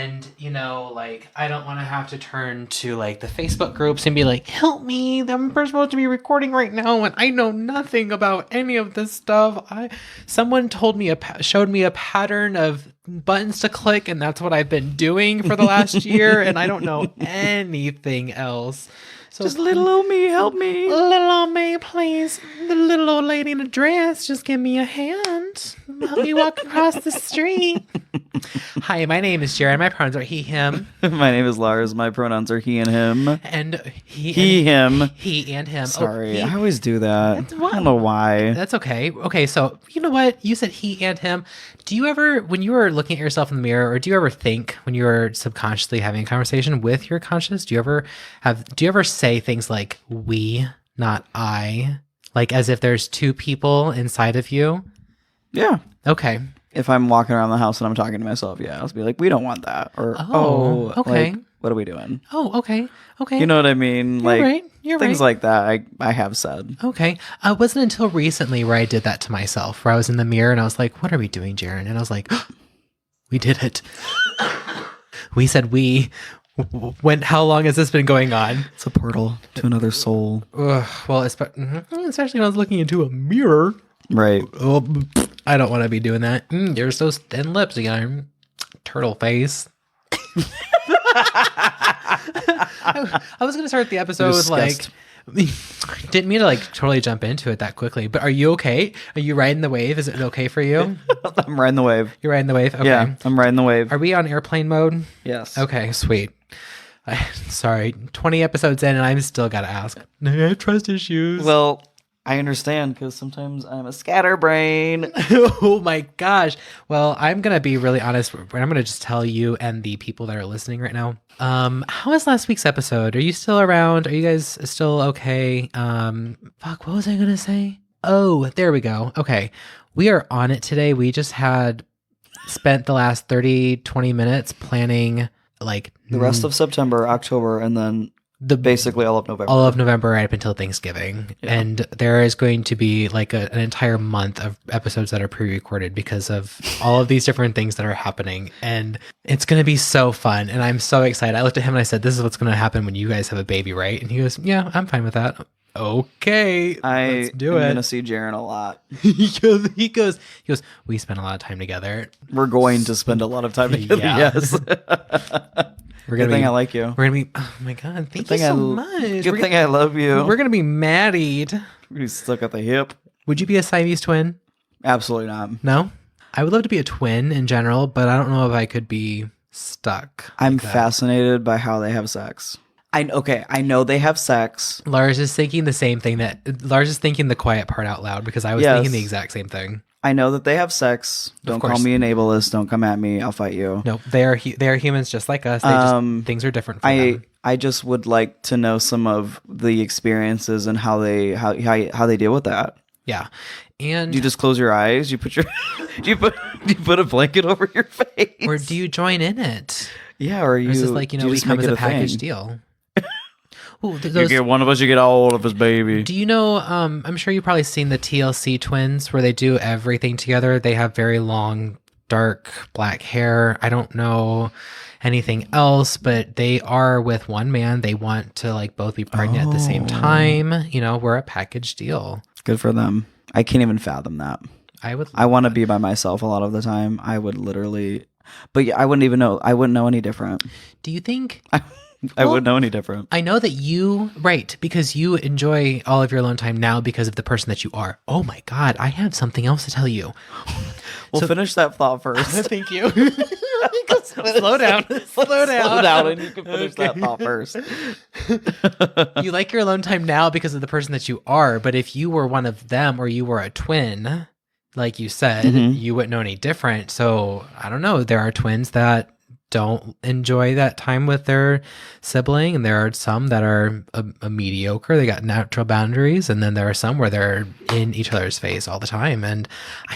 And, like, I don't want to have to turn to, like, the Facebook groups and be like, help me, I'm supposed to be recording right now, and I know nothing about any of this stuff. Someone showed me a pattern of buttons to click, and that's what I've been doing for the last year, and I don't know anything else. So just little old me, help me. Little old me, please. The little old lady in a dress, just give me a hand. Help me walk across the street. Hi, my name is Jaron. My pronouns are he, him. My name is Lars. My pronouns are he and him. And him. He and him. Sorry, I always do that. I don't know why. That's okay. Okay, so you know what? You said he and him. Do you ever, when you were looking at yourself in the mirror, or do you ever think when you were subconsciously having a conversation with your conscious, do you ever say things like we, not I? Like as if there's two people inside of you? Yeah. Okay. If I'm walking around the house and I'm talking to myself, yeah, I'll be like, we don't want that. Or, okay. Like, what are we doing? Oh, okay. Okay. You know what I mean? You're right. Things like that I have said. Okay. It wasn't until recently where I did that to myself, where I was in the mirror and I was like, what are we doing, Jaron? And I was like, we did it. We said we. How long has this been going on? It's a portal to another soul. Well, especially when I was looking into a mirror. Right. Oh, I don't want to be doing that. You're so thin lips again. Turtle face. I was going to start the episode with like, didn't mean to like totally jump into it that quickly, but are you okay? Are you riding the wave? Is it okay for you? I'm riding the wave. You're riding the wave? Okay. Yeah, I'm riding the wave. Are we on airplane mode? Yes. Okay, sweet. Sorry, 20 episodes in and I'm still got to ask. I have trust issues. Well, I understand because sometimes I'm a scatterbrain. Oh my gosh. Well, I'm going to be really honest. I'm going to just tell you and the people that are listening right now. How was last week's episode? Are you still around? Are you guys still okay? What was I going to say? Oh, there we go. Okay. We are on it today. We just spent the last 20 minutes planning like the rest of September, October, and then basically all of November. All of November right up until Thanksgiving. Yeah. And there is going to be like an entire month of episodes that are pre-recorded because of all of these different things that are happening. And it's going to be so fun. And I'm so excited. I looked at him and I said, this is what's going to happen when you guys have a baby, right? And he goes, yeah, I'm fine with that. Okay, let's do it. I'm going to see Jaron a lot. He goes, we spend a lot of time together. We're going to spend a lot of time together, yes. Good thing I like you. We're going to be, oh my God, thank you so much. Good thing I love you. We're going to be married. We're going to be stuck at the hip. Would you be a Siamese twin? Absolutely not. No? I would love to be a twin in general, but I don't know if I could be stuck. I'm fascinated by how they have sex. I know they have sex. Lars is thinking the same thing Lars is thinking the quiet part out loud because I was thinking the exact same thing. I know that they have sex. Don't call me an ableist. Don't come at me. I'll fight you. No, they are humans just like us. Things are different for them. I just would like to know some of the experiences and how they deal with that. Yeah. And do you just close your eyes? You put do you put a blanket over your face? Or do you join in it? Yeah, or is this like, we come as a package deal? Ooh, you get one of us, you get all of us, baby. Do you know, I'm sure you've probably seen the TLC twins where they do everything together. They have very long, dark, black hair. I don't know anything else, but they are with one man. They want to like both be pregnant at the same time. We're a package deal. Good for them. I can't even fathom that. I want to be by myself a lot of the time. I would literally, but yeah, I wouldn't know any different. Do you think... I wouldn't know any different. I know that because you enjoy all of your alone time now because of the person that you are. Oh my God, I have something else to tell you. Finish that thought first. Thank you. Slow down and you can finish that thought first. You like your alone time now because of the person that you are, but if you were one of them or you were a twin, like you said, you wouldn't know any different. So I don't know. There are twins that don't enjoy that time with their sibling, and there are some that are a mediocre. They got natural boundaries, and then there are some where they're in each other's face all the time. And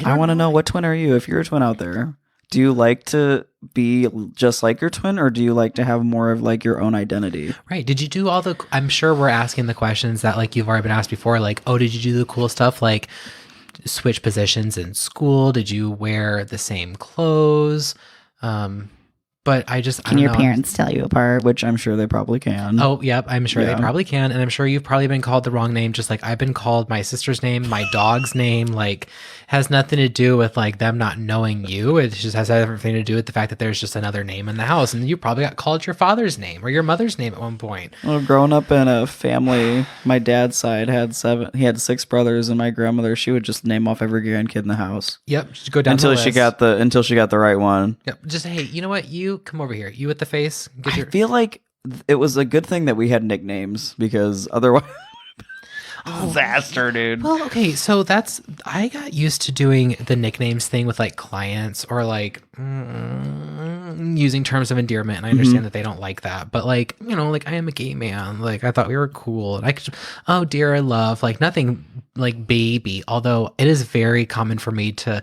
I want to know, what twin are you? If you're a twin out there, do you like to be just like your twin, or do you like to have more of like your own identity? Right. Did you do I'm sure we're asking the questions that like you've already been asked before, like, oh, did you do the cool stuff like switch positions in school? Did you wear the same clothes? But I just can your parents tell you apart? Which I'm sure they probably can. Oh, yep, I'm sure they probably can, and I'm sure you've probably been called the wrong name, just like I've been called my sister's name, my dog's name. Like, has nothing to do with like them not knowing you. It just has everything to do with the fact that there's just another name in the house, and you probably got called your father's name or your mother's name at one point. Well, growing up in a family, my dad's side had 6 brothers, and my grandmother, she would just name off every grandkid in the house. Yep, just go down until she got the right one. Yep, just hey, you know what? You come over here. You with the face. I feel like it was a good thing that we had nicknames because otherwise, disaster, dude. Well, okay, so I got used to doing the nicknames thing with like clients or like using terms of endearment, and I understand that they don't like that, but like, you know, like I am a gay man, like I thought we were cool, and I could, oh dear, I love, like nothing like baby, although it is very common for me to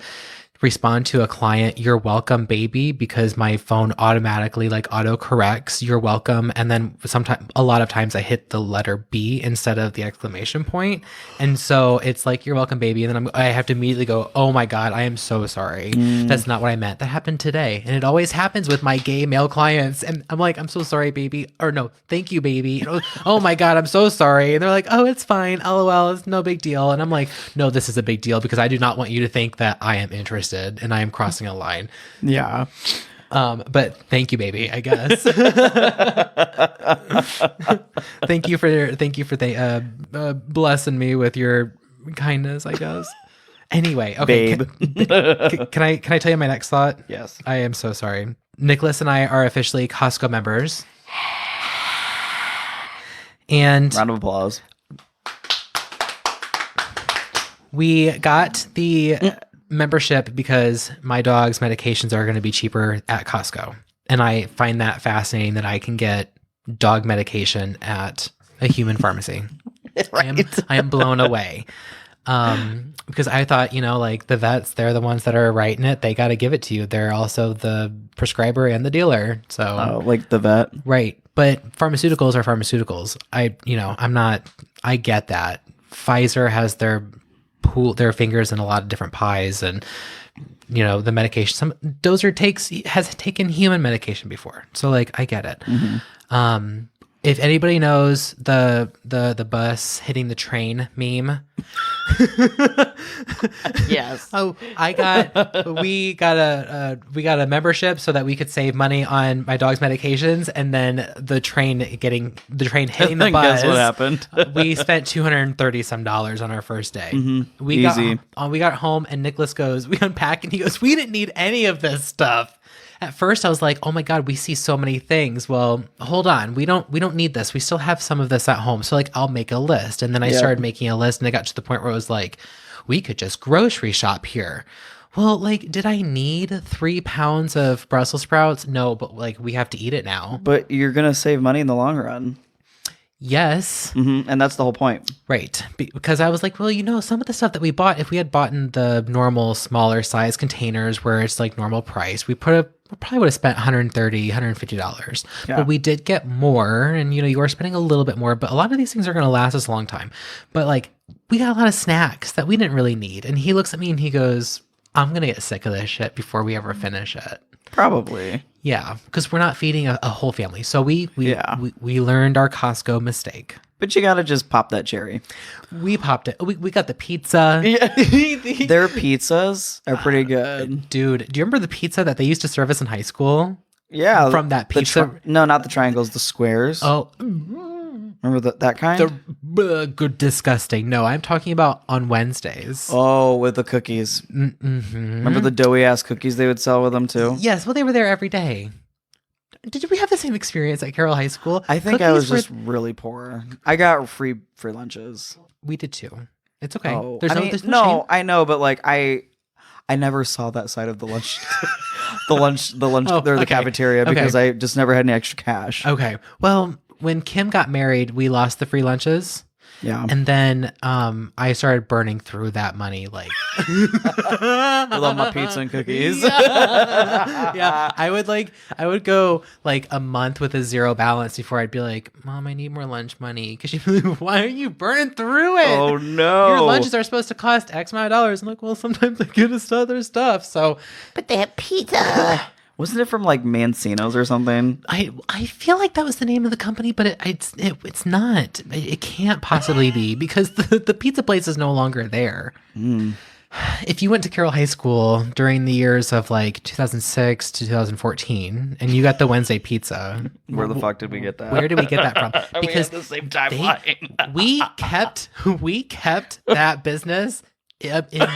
respond to a client, "You're welcome, baby," because my phone automatically like auto corrects "you're welcome," and then a lot of times I hit the letter B instead of the exclamation point, and so it's like "you're welcome, baby," and then I have to immediately go, "Oh my god, I am so sorry. That's not what I meant. That happened today," and it always happens with my gay male clients, and I'm like, "I'm so sorry, baby," or no, "Thank you, baby." "Oh my god, I'm so sorry," and they're like, "Oh, it's fine. LOL, it's no big deal," and I'm like, "No, this is a big deal because I do not want you to think that I am interested and I am crossing a line." Yeah. But thank you, baby, I guess. thank you for blessing me with your kindness, I guess. Anyway, okay. Babe. Can I tell you my next thought? Yes. I am so sorry. Nicholas and I are officially Costco members. And round of applause. We got the membership because my dog's medications are going to be cheaper at Costco. And I find that fascinating that I can get dog medication at a human pharmacy. Right. I am blown away. Because I thought, you know, like the vets, they're the ones that are writing it. They got to give it to you. They're also the prescriber and the dealer. So like the vet. Right. But pharmaceuticals are pharmaceuticals. I get that. Pfizer has their fingers in a lot of different pies, and you know, the medication, some Dozer has taken human medication before, so like I get it. If anybody knows the bus hitting the train meme, yes. Oh, we got a membership so that we could save money on my dog's medications, and then the train hitting the bus. Guess what happened? We spent $230 some on our first day. Easy. We got home, and Nicholas goes, we unpack, and he goes, "We didn't need any of this stuff." At first I was like, "Oh my god, we see so many things." Well, hold on. We don't need this. We still have some of this at home. So like, I'll make a list. And then I started making a list, and I got to the point where it was like, we could just grocery shop here. Well, like, did I need 3 pounds of Brussels sprouts? No, but like, we have to eat it now. But you're going to save money in the long run. Yes. And that's the whole point. Right. Because I was like, well, you know, some of the stuff that we bought, if we had bought in the normal smaller size containers where it's like normal price, we probably would have spent $130, $150. But we did get more, and you know, you are spending a little bit more, but a lot of these things are going to last us a long time. But like, we got a lot of snacks that we didn't really need. And he looks at me and he goes, "I'm going to get sick of this shit before we ever finish it." Probably. Yeah, because we're not feeding a whole family. So we learned our Costco mistake. But you got to just pop that cherry. We popped it. We got the pizza. Yeah. Their pizzas are pretty good. Dude, do you remember the pizza that they used to serve us in high school? Yeah. From that pizza? No, not the triangles, the squares. Oh. Remember that kind? Good, disgusting. No, I'm talking about on Wednesdays. Oh, with the cookies. Remember the doughy ass cookies they would sell with them too? Yes, well, they were there every day. Did we have the same experience at Carroll High School? I think I was just really poor. I got free lunches. We did too. It's okay. Oh, there's no shame. I know, but like I never saw that side of the lunch, the cafeteria because I just never had any extra cash. Okay. Well, when Kim got married, we lost the free lunches. Yeah. And then I started burning through that money, like I love my pizza and cookies. Yeah. I would go like a month with a zero balance before I'd be like, "Mom, I need more lunch money." Because she'd be like, "Why are you burning through it? Oh no. Your lunches are supposed to cost X amount of dollars." I'm like, "Well, sometimes I get us other stuff." So but they have pizza. Wasn't it from like Mancino's or something? I feel like that was the name of the company, but it's not. It can't possibly be because the pizza place is no longer there. If you went to Carroll High School during the years of like 2006 to 2014 and you got the Wednesday pizza, where the fuck did we get that? Where did we get that from? Because we had the same timeline. we kept that business in business.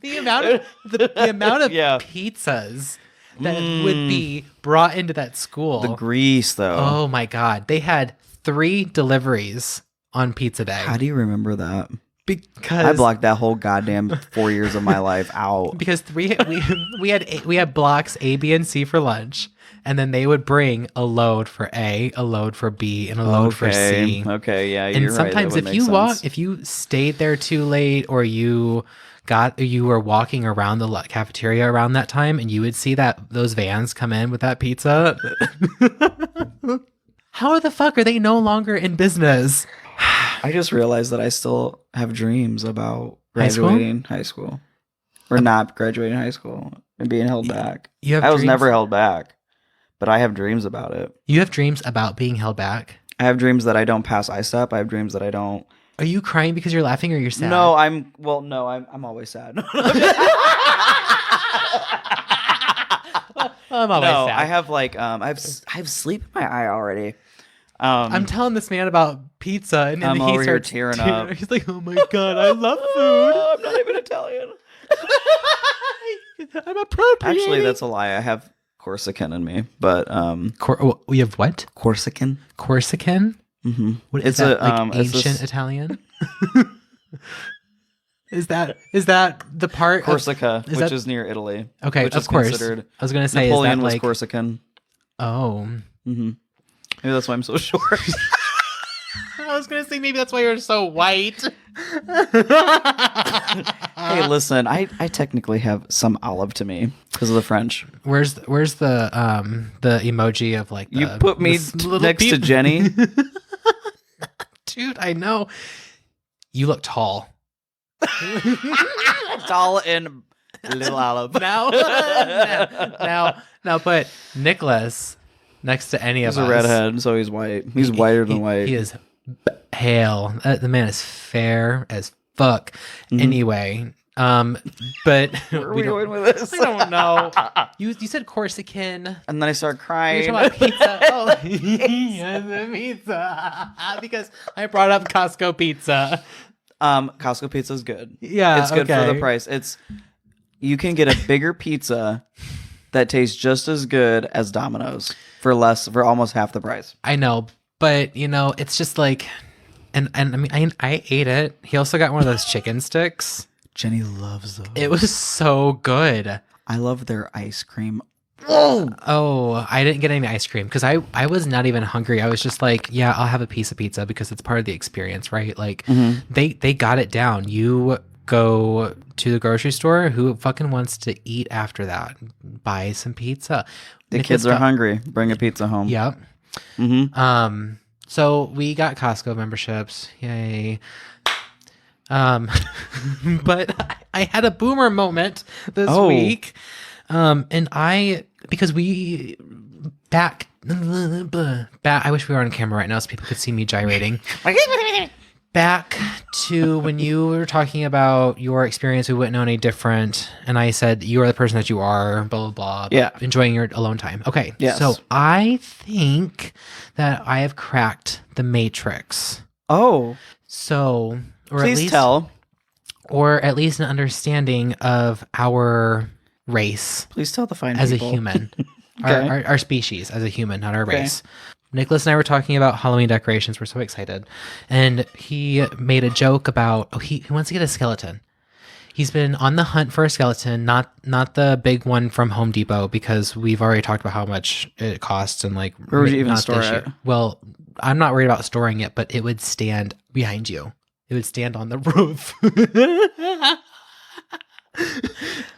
the amount of pizzas that would be brought into that school. The grease, though. Oh my God. They had 3 deliveries on pizza day. How do you remember that? Because I blocked that whole goddamn 4 years of my life out. Because we had blocks A, B, and C for lunch, and then they would bring a load for A, a load for B, and a load for C. Okay, yeah, and you're right. And sometimes if you stayed there too late, or you were walking around the cafeteria around that time, and you would see those vans come in with that pizza. How the fuck are they no longer in business? I just realized that I still have dreams about graduating high school. Or not graduating high school and being held back. I was never held back, but I have dreams about it. You have dreams about being held back? I have dreams that I don't pass ISEP. I have dreams that I don't. Are you crying because you're laughing or you're sad? No, I'm always sad. I'm always sad. I have like I have sleep in my eye already. I'm telling this man about pizza, and then he starts tearing up. He's like, "Oh my God, I love food." I'm not even Italian. I'm appropriating. Actually, that's a lie. I have Corsican in me, but we have what? Corsican. Corsican. Mm-hmm. What is that? Like ancient Italian? Is that the part Corsica, which is near Italy? Okay, of course. I was going to say Napoleon was Corsican. Oh. Mm-hmm. Maybe that's why I'm so short. I was going to say maybe that's why you're so white. Hey, listen, I technically have some olive to me because of the French. Where's the emoji of like you put me next to Jenny? Dude, I know. You look tall. Tall and little olive. Now put Nicholas next to any of us. He's a redhead, so he's white. He's whiter than white. He is pale. The man is fair as fuck. Mm-hmm. Anyway, but where are we going with this? I don't know. You said Corsican, and then I started crying. You're talking about pizza. Oh, yes, the pizza. Because I brought up Costco pizza. Costco pizza is good. Yeah, it's good for the price. You can get a bigger pizza that tastes just as good as Domino's for almost half the price. I know, but it's just like, and I mean, I ate it. He also got one of those chicken sticks. Jenny loves those. It was so good. I love their ice cream. Oh, I didn't get any ice cream because I was not even hungry. I was just like, yeah, I'll have a piece of pizza because it's part of the experience, right? Like they got it down. You go to the grocery store, who fucking wants to eat after that? Buy some pizza. The kids are hungry. Bring a pizza home. Yep. Mm-hmm. So we got Costco memberships. Yay. But I had a boomer moment this week. And because we I wish we were on camera right now so people could see me gyrating. Back to when you were talking about your experience, we wouldn't know any different. And I said, you are the person that you are, blah, blah, blah. Yeah. Enjoying your alone time. Okay. Yes. So I think that I have cracked the Matrix. Oh. So, Please tell. Or at least an understanding of our race. Please tell the fine as people. A human. Okay. our species as a human, not our race. Nicholas and I were talking about Halloween decorations. We're so excited. And he made a joke about, he wants to get a skeleton. He's been on the hunt for a skeleton, not the big one from Home Depot, because we've already talked about how much it costs and like. Where would you even store it? Well, I'm not worried about storing it, but it would stand behind you. It would stand on the roof.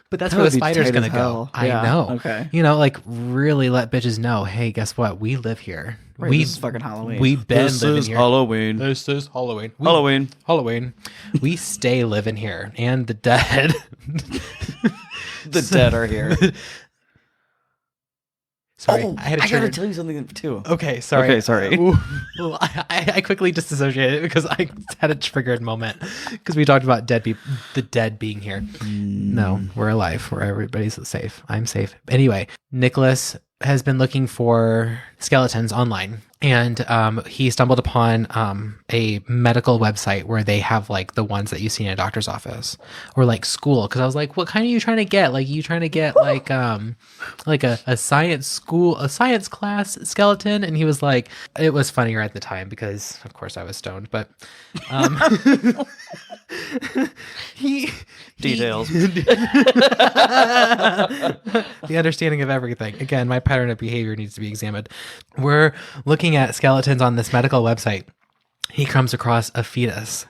But that's where the spider's going to go. I know. Okay. Like really let bitches know, hey, guess what? We live here. Right, this is fucking Halloween. We've been living here. Halloween. This is Halloween. Halloween. We stay living here. And the dead. The dead are here. Sorry, oh, I gotta tell you something too. Okay, sorry. Okay, sorry. Well, I quickly disassociated because I had a triggered moment because we talked about the dead being here. No, we're alive. Everybody's safe. I'm safe. Anyway, Nicholas has been looking for skeletons online, and he stumbled upon a medical website where they have like the ones that you see in a doctor's office or like school. Because I was like, what kind are you trying to get? Like, you trying to get like a science class skeleton? And he was like, it was funnier at the time because of course I was stoned, but details. The understanding of everything. Again, my pattern of behavior needs to be examined. We're looking at skeletons on this medical website. He comes across a fetus.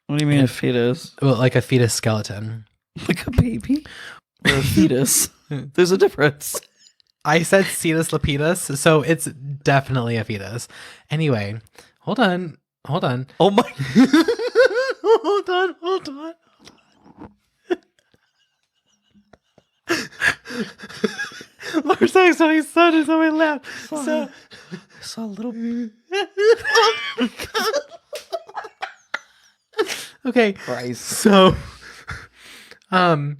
What do you mean a fetus? Well, like a fetus skeleton. Like a baby? Or a fetus? There's a difference. I said cetus lapidus, so it's definitely a fetus. Anyway, hold on. Oh my. Hold on. Lars saying something sudden, so I laughed. So I saw a little. Okay. Christ. So, I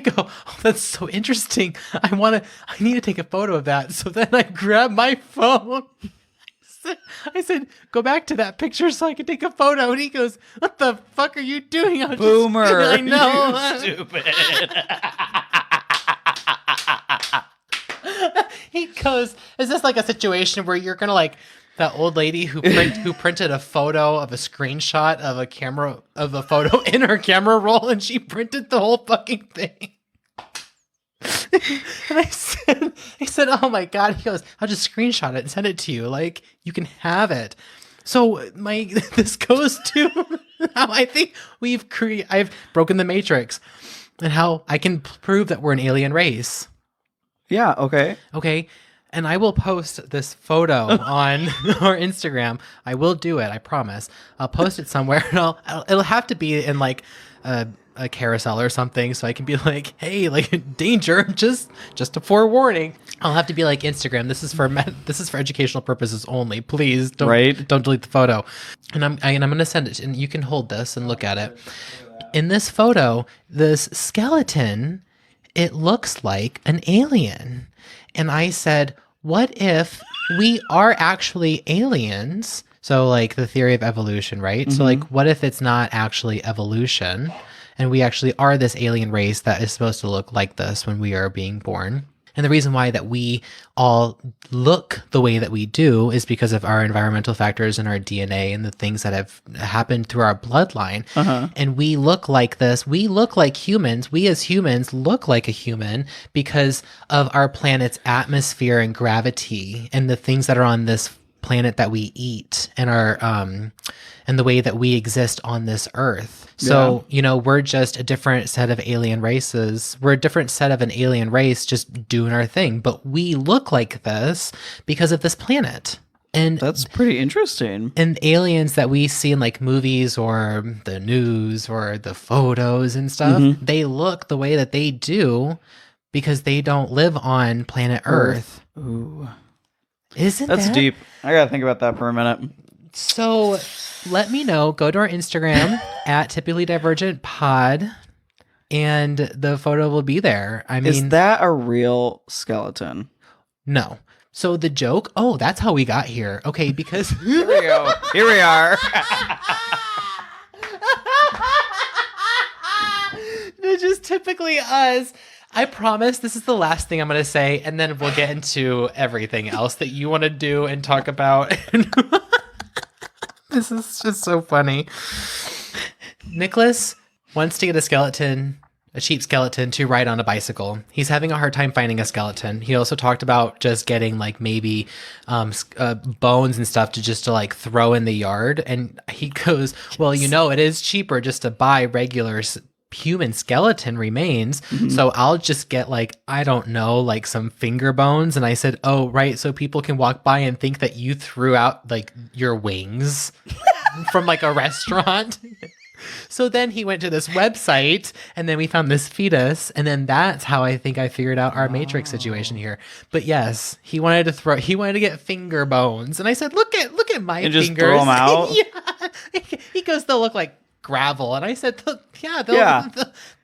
go, oh, that's so interesting. I need to take a photo of that. So then I grab my phone. I said, go back to that picture so I can take a photo. And he goes, what the fuck are you doing? Boomer. I know. You stupid. He goes, is this like a situation where you're going to like that old lady who printed a photo of a screenshot of a photo in her camera roll and she printed the whole fucking thing? And I said, oh my God. He goes, I'll just screenshot it and send it to you. Like, you can have it. So this goes to how I think I've broken the matrix and how I can prove that we're an alien race. Yeah. Okay. Okay. And I will post this photo on our Instagram. I will do it. I promise. I'll post it somewhere and it'll have to be in like a carousel or something, so I can be like, hey, like, danger, just a forewarning. I'll have to be like, Instagram, this is for educational purposes only. Please don't delete the photo. And I'm going to send it, and you can hold this and look at it. In this photo, this skeleton, it looks like an alien. And I said, what if we are actually aliens? So like the theory of evolution, right? Mm-hmm. So like, what if it's not actually evolution? And we actually are this alien race that is supposed to look like this when we are being born. And the reason why that we all look the way that we do is because of our environmental factors and our DNA and the things that have happened through our bloodline. Uh-huh. And we look like this. We look like humans. We as humans look like a human because of our planet's atmosphere and gravity and the things that are on this planet that we eat and our and the way that we exist on this earth. So, we're just a different set of alien races. We're a different set of an alien race just doing our thing. But we look like this because of this planet. And that's pretty interesting. And aliens that we see in like movies or the news or the photos and stuff, they look the way that they do because they don't live on planet Earth. Ooh. Isn't that's deep. I gotta think about that for a minute. So let me know. Go to our Instagram at Typically Divergent Pod, and the photo will be there. I mean, is that a real skeleton? No. So the joke. Oh, that's how we got here. Okay, because here we go. Here we are. It's just typically us. I promise this is the last thing I'm going to say, and then we'll get into everything else that you want to do and talk about. This is just so funny. Nicholas wants to get a cheap skeleton, to ride on a bicycle. He's having a hard time finding a skeleton. He also talked about just getting like maybe bones and stuff to like throw in the yard. And he goes, well, it is cheaper just to buy regular human skeleton remains. So I'll just get like, I don't know, like some finger bones. And I said, oh, right. So people can walk by and think that you threw out like your wings from like a restaurant. So then he went to this website, and then we found this fetus, and then that's how I think I figured out our Matrix situation here. But yes, he wanted to get finger bones, and I said, "Look at my and fingers." Just throw them out. Yeah. He goes, "They'll look like gravel," and I said, "Yeah,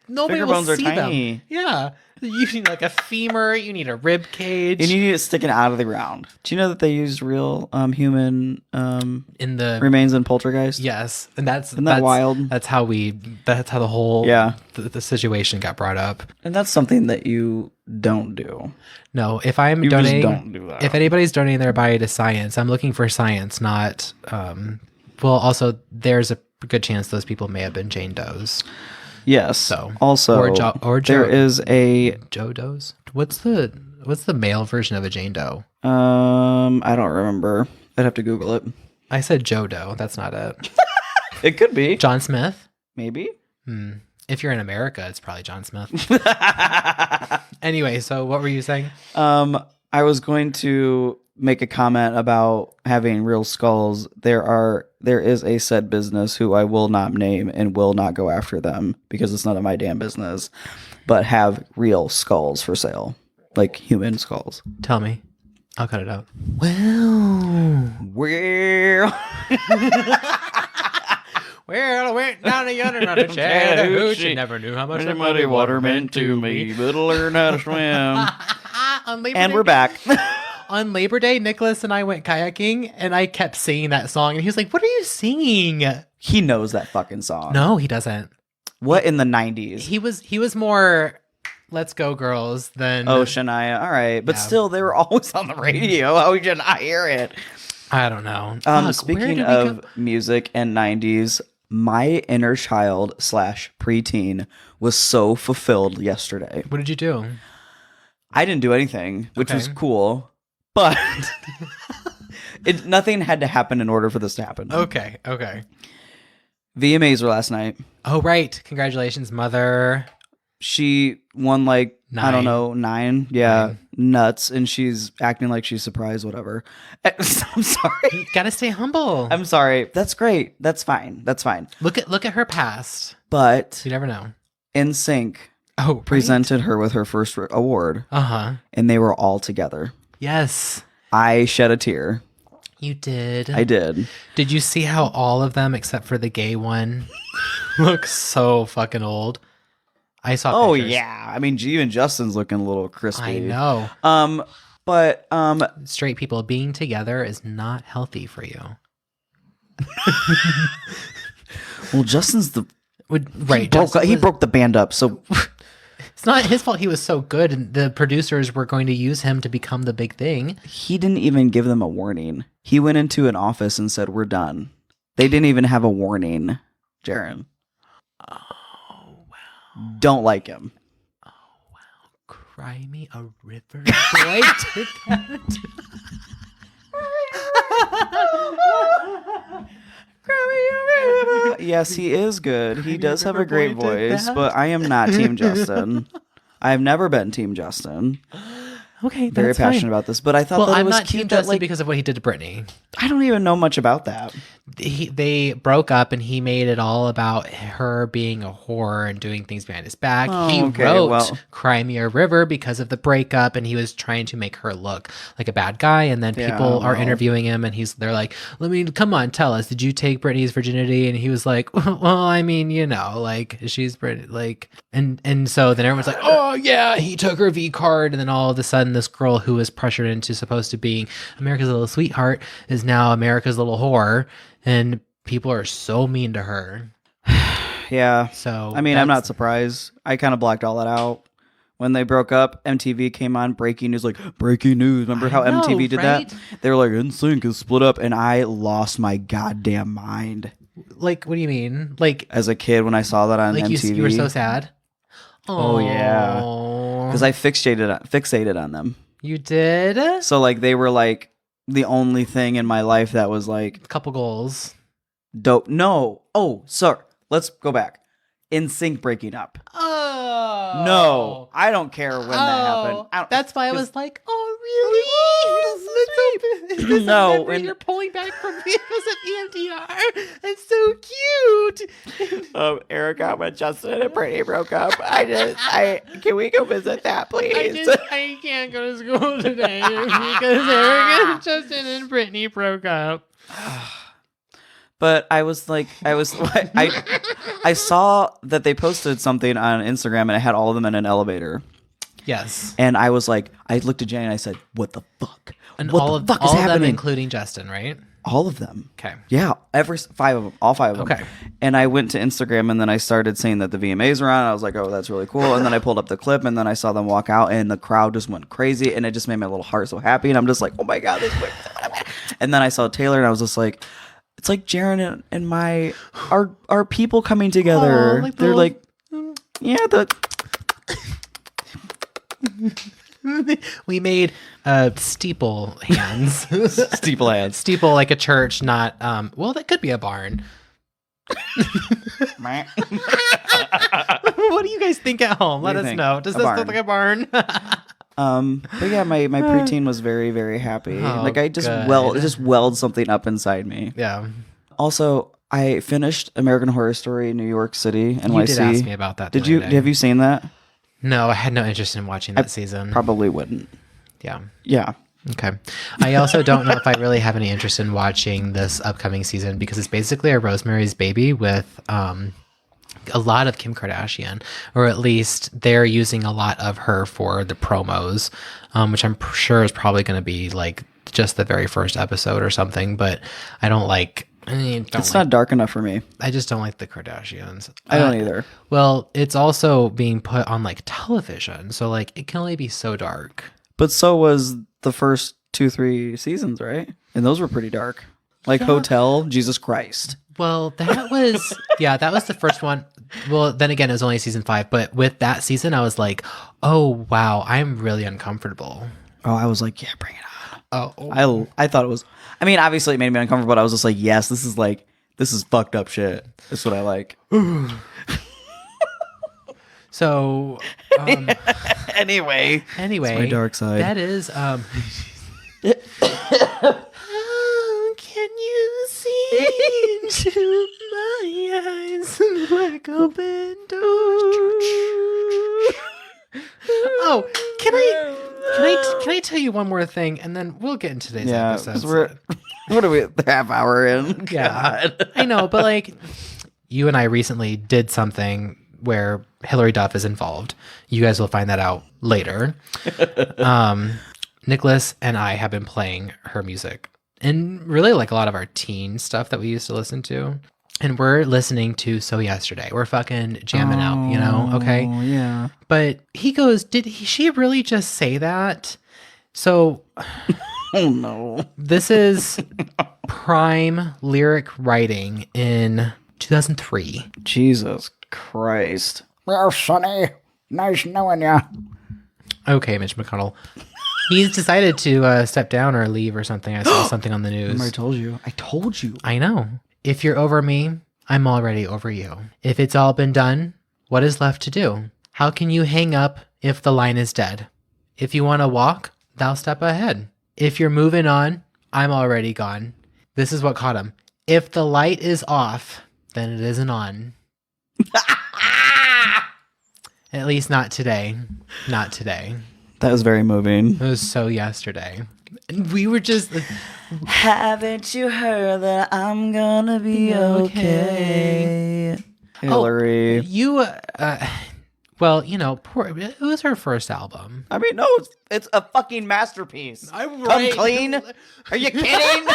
nobody finger will bones are see tiny. them." Yeah. You need like a femur. You need a rib cage. And you need it sticking out of the ground. Do you know that they use real human in the remains in Poltergeist? Yes, and that's wild. That's how the whole the situation got brought up. And that's something that you don't do. No, if I'm donating, don't do that. If anybody's donating their body to science, I'm looking for science, not. Well, also there's a good chance those people may have been Jane Does. Yes. So also, there is a Joe Does. What's the male version of a Jane Doe? I don't remember. I'd have to Google it. I said Joe Doe. That's not it. It could be John Smith. Maybe. If you're in America, it's probably John Smith. Anyway, so what were you saying? I was going to make a comment about having real skulls. There is a said business who I will not name and will not go after them because it's none of my damn business, but have real skulls for sale, like human skulls. Tell me. I'll cut it out. Well, I went down to yonder on a Chattahoochee. Never knew how much the muddy water meant to me. But learn how to swim. And we're back. On Labor Day, Nicholas and I went kayaking, and I kept singing that song, and he was like, "What are you singing?" He knows that fucking song. No, he doesn't. What in the 90s? He was more "Let's Go Girls" than Shania. All right, but still, they were always on the radio. How would you not hear it? I don't know. Speaking of music and 90s, my inner child / preteen was so fulfilled yesterday. What did you do? I didn't do anything, which was cool. But nothing had to happen in order for this to happen. Okay. VMAs were last night. Oh, right. Congratulations, mother. She won 9. I don't know, 9. Yeah, 9. Nuts. And she's acting like she's surprised, whatever. I'm sorry. You gotta stay humble. I'm sorry. That's great. That's fine. Look at her past. But you never know. NSYNC presented her with her first award. Uh-huh. And they were all together. Yes. I shed a tear. You did. I did. Did you see how all of them, except for the gay one, look so fucking old? I saw pictures. Yeah. I mean, even Justin's looking a little crispy. I know. But straight people being together is not healthy for you. Well, Justin's right. He broke the band up, so it's not his fault. He was so good, and the producers were going to use him to become the big thing. He didn't even give them a warning. He went into an office and said, "We're done." They didn't even have a warning, Jaron. Oh wow! Don't like him. Oh wow! Cry me a river. I did that. Yes, he is good. He does have a great voice, but I am not Team Justin. I've never been Team Justin. Okay, that's very passionate about this, but I thought that it was I'm not cute Team that, Justin because of what he did to Britney. I don't even know much about that. They broke up, and he made it all about her being a whore and doing things behind his back. He wrote "Cry Me a River" because of the breakup, and he was trying to make her look like a bad guy. And then people are interviewing him, and they're like, "Come on, tell us, did you take Britney's virginity?" And he was like, "Well, I mean, she's Britney, and so then everyone's like, "Oh yeah, he took her V card," and then all of a sudden, this girl who was pressured into supposed to being America's little sweetheart is now America's little whore, and people are so mean to her. Yeah. So I mean, I'm not surprised. I kind of blocked all that out. When they broke up, MTV came on, breaking news, breaking news. Remember how MTV did that? They were like, NSYNC is split up, and I lost my goddamn mind. What do you mean? As a kid, when I saw that on MTV. You were so sad? Oh, yeah. Because I fixated on them. You did? So, they were, the only thing in my life that was, a couple goals. Dope. No. Oh, sorry. Let's go back. NSYNC breaking up. Oh. No. I don't care when that happened. That's why I was like, oh, really? No, when you're pulling back from because of EMDR. That's so cute. Erica, when Justin and Brittany broke up, can we go visit that, please? I can't go to school today because Erica, Justin, and Brittany broke up. But I saw that they posted something on Instagram and it had all of them in an elevator. Yes. And I was like, I looked at Jenny and I said, what the fuck? And what all the fuck is all happening? of them, including Justin, right? All of them. Okay. Yeah, all five of them. Okay. And I went to Instagram and then I started seeing that the VMAs were on. I was like, oh, that's really cool. And then I pulled up the clip and then I saw them walk out and the crowd just went crazy and it just made my little heart so happy. And I'm just like, oh my God, this is And then I saw Taylor and I was just like, it's like Jaron and our people coming together. They're like, yeah, we made steeple hands. Steeple hands. Steeple like a church, not well, that could be a barn. What do you guys think at home? Let us know. Does this look like a barn? But yeah, my preteen was very, very happy. Like I just welled something up inside me. Yeah. Also, I finished American Horror Story New York City, NYC. You did ask me about that. Have you seen that? No, I had no interest in watching that season. Probably wouldn't. Yeah. Yeah. Okay. I also don't know if I really have any interest in watching this upcoming season because it's basically a Rosemary's Baby with a lot of Kim Kardashian, or at least they're using a lot of her for the promos, which I'm sure is probably going to be like just the very first episode or something, but I don't like... It's not dark enough for me. I just don't like the Kardashians. I don't either. Well, it's also being put on like television, so like it can only be so dark. But so was the first 2-3 seasons, right? And those were pretty dark. Like Hotel, Jesus Christ. Well, that was that was the first one. Well, then again, it was only season 5, but with that season, I was like, oh wow, I'm really uncomfortable. Oh, I was like, yeah, bring it on. Oh. I thought it was. I mean, obviously it made me uncomfortable, but I was just like, yes, this is fucked up shit. That's what I like. So, anyway, it's my dark side. That is, how can you see into my eyes like open doors? Oh, can I tell you one more thing, and then we'll get into today's episode. What are we, half hour in? Yeah, God. I know, but like, you and I recently did something where Hillary Duff is involved. You guys will find that out later. Nicholas and I have been playing her music, and really like a lot of our teen stuff that we used to listen to. And we're listening to So Yesterday. We're fucking jamming out, you know? Okay. Yeah. But he goes, she really just say that? So, oh no. This is prime lyric writing in 2003. Jesus Christ. Well, Sonny, nice knowing you. Okay, Mitch McConnell. He's decided to step down or leave or something. I saw something on the news. I told you. I know. If you're over me, I'm already over you. If it's all been done, what is left to do? How can you hang up if the line is dead? If you want to walk, thou step ahead. If you're moving on, I'm already gone. This is what caught him. If the light is off, then it isn't on. At least not today. Not today. That was very moving. It was So Yesterday. And we were just... Haven't you heard that I'm gonna be okay? Hillary. You, well, you know, it was her first album. I mean, no, it's a fucking masterpiece. I'm right. Come clean? Are you kidding?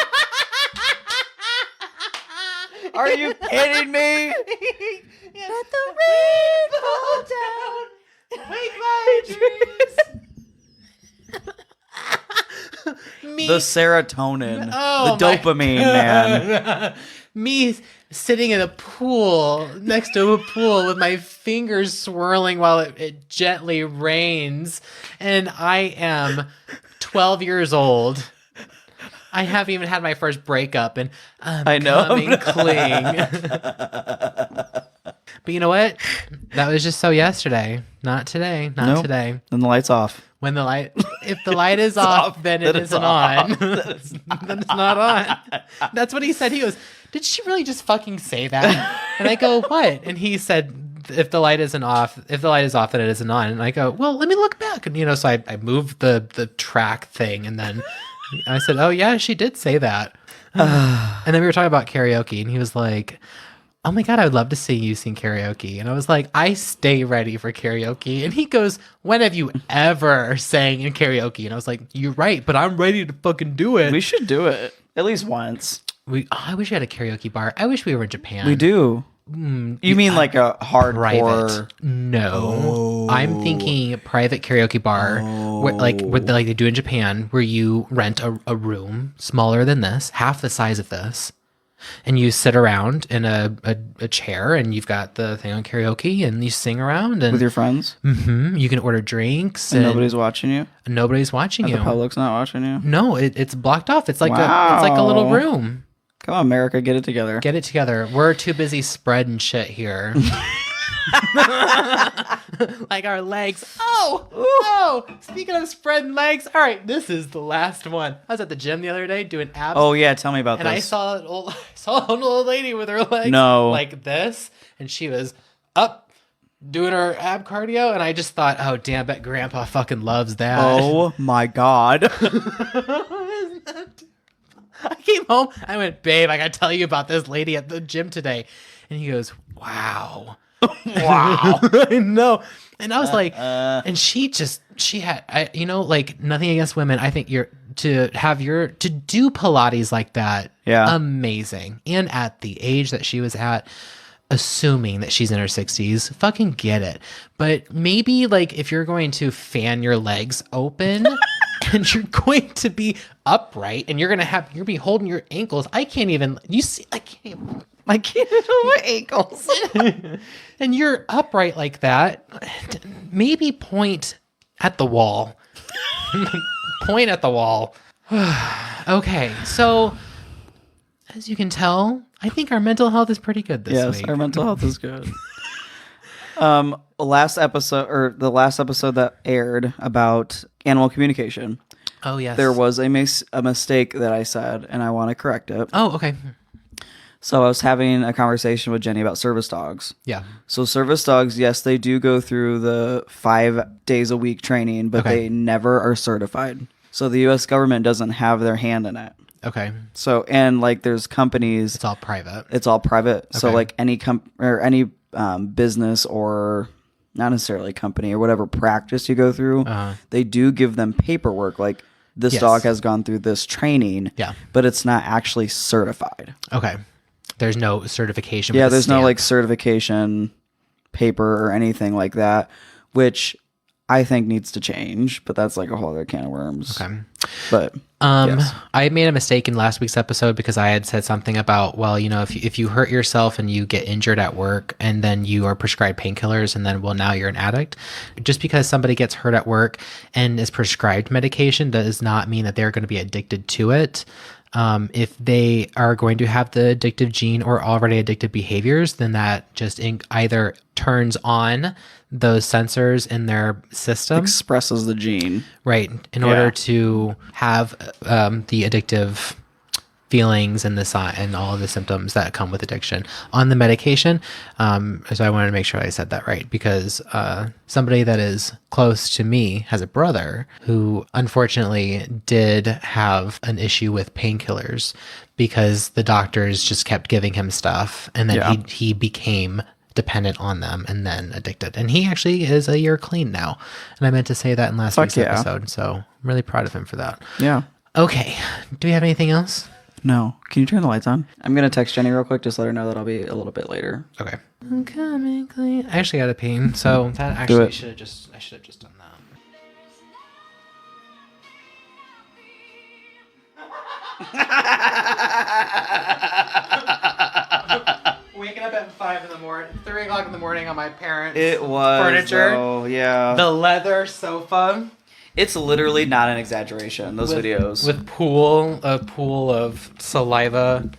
Are you kidding me? Let the rain fall down. Wake my dreams. The serotonin, the dopamine, man. Me sitting in a pool, next to a pool with my fingers swirling while it gently rains. And I am 12 years old. I haven't even had my first breakup, and I'm coming clean. But you know what? That was just So Yesterday. Not today. Not today. Then the light's off. When if the light is off, then it isn't on. Then it's not on. That's what he said. He goes, did she really just fucking say that? And I go, what? And he said, if the light is off, then it isn't on. And I go, well, let me look back. And, so I moved the track thing. And then I said, oh, yeah, she did say that. And then we were talking about karaoke. And he was like, oh, my God, I would love to see you sing karaoke. And I was like, I stay ready for karaoke. And he goes, when have you ever sang in karaoke? And I was like, you're right, but I'm ready to fucking do it. We should do it at least once. I wish we had a karaoke bar. I wish we were in Japan. We do. You mean like a hardcore? Private. No. Oh. I'm thinking private karaoke bar, like they do in Japan, where you rent a room smaller than this, half the size of this, and you sit around in a chair, and you've got the thing on karaoke, and you sing around. And with your friends? Mm-hmm. You can order drinks. And nobody's watching you? Nobody's watching you. The public's not watching you? No, it's blocked off. It's like a little room. Come on, America, get it together. Get it together. We're too busy spreading shit here. Like our legs. Oh, speaking of spreading legs. All right, this is the last one. I was at the gym the other day doing abs. Oh, yeah, tell me about this. And I saw an old lady with her legs like this, and she was up doing her ab cardio, and I just thought, oh, damn, I bet Grandpa fucking loves that. Oh, my God. I came home. I went, babe, I got to tell you about this lady at the gym today. And he goes, wow. Wow. I know. And I was like, and she had, like nothing against women. I think to do Pilates like that. Yeah. Amazing. And at the age that she was at, assuming that she's in her 60s, fucking get it. But maybe like if you're going to fan your legs open and you're going to be upright and you're be holding your ankles. I can't even hold my ankles. And you're upright like that. Maybe point at the wall. Point at the wall. Okay, so as you can tell, I think our mental health is pretty good this week. Yes, our mental health is good. The last episode that aired about animal communication. Oh, yes. There was a mistake that I said, and I want to correct it. Oh, okay. So I was having a conversation with Jenny about service dogs. Yeah. So service dogs, yes, they do go through the 5 days a week training, but they never are certified. So the U.S. government doesn't have their hand in it. Okay. So, and like there's companies. It's all private. Okay. So like any business or not necessarily company or whatever practice you go through, they do give them paperwork like this dog has gone through this training, but it's not actually certified. Okay. There's no certification. Yeah, there's no like certification paper or anything like that, which I think needs to change, but that's like a whole other can of worms. Okay. But yes. I made a mistake in last week's episode because I had said something about, well, if you hurt yourself and you get injured at work and then you are prescribed painkillers and then, well, now you're an addict. Just because somebody gets hurt at work and is prescribed medication does not mean that they're going to be addicted to it. If they are going to have the addictive gene or already addicted behaviors, then that just either turns on those sensors in their system. Expresses the gene. Right. In order to have the addictive feelings and and all of the symptoms that come with addiction on the medication. So I wanted to make sure I said that right, because somebody that is close to me has a brother who unfortunately did have an issue with painkillers because the doctors just kept giving him stuff, and then he became dependent on them and then addicted. And he actually is a year clean now. And I meant to say that in last week's episode. So I'm really proud of him for that. Yeah. Okay. Do we have anything else? No. Can you turn the lights on? I'm going to text Jenny real quick. Just let her know that I'll be a little bit later. Okay. I'm coming clean. I actually got a pee. So that actually I should have just done that. Waking up at 5 in the morning, 3 o'clock in the morning on my parents' furniture. Oh, yeah. The leather sofa. It's literally not an exaggeration, those videos. With a pool of saliva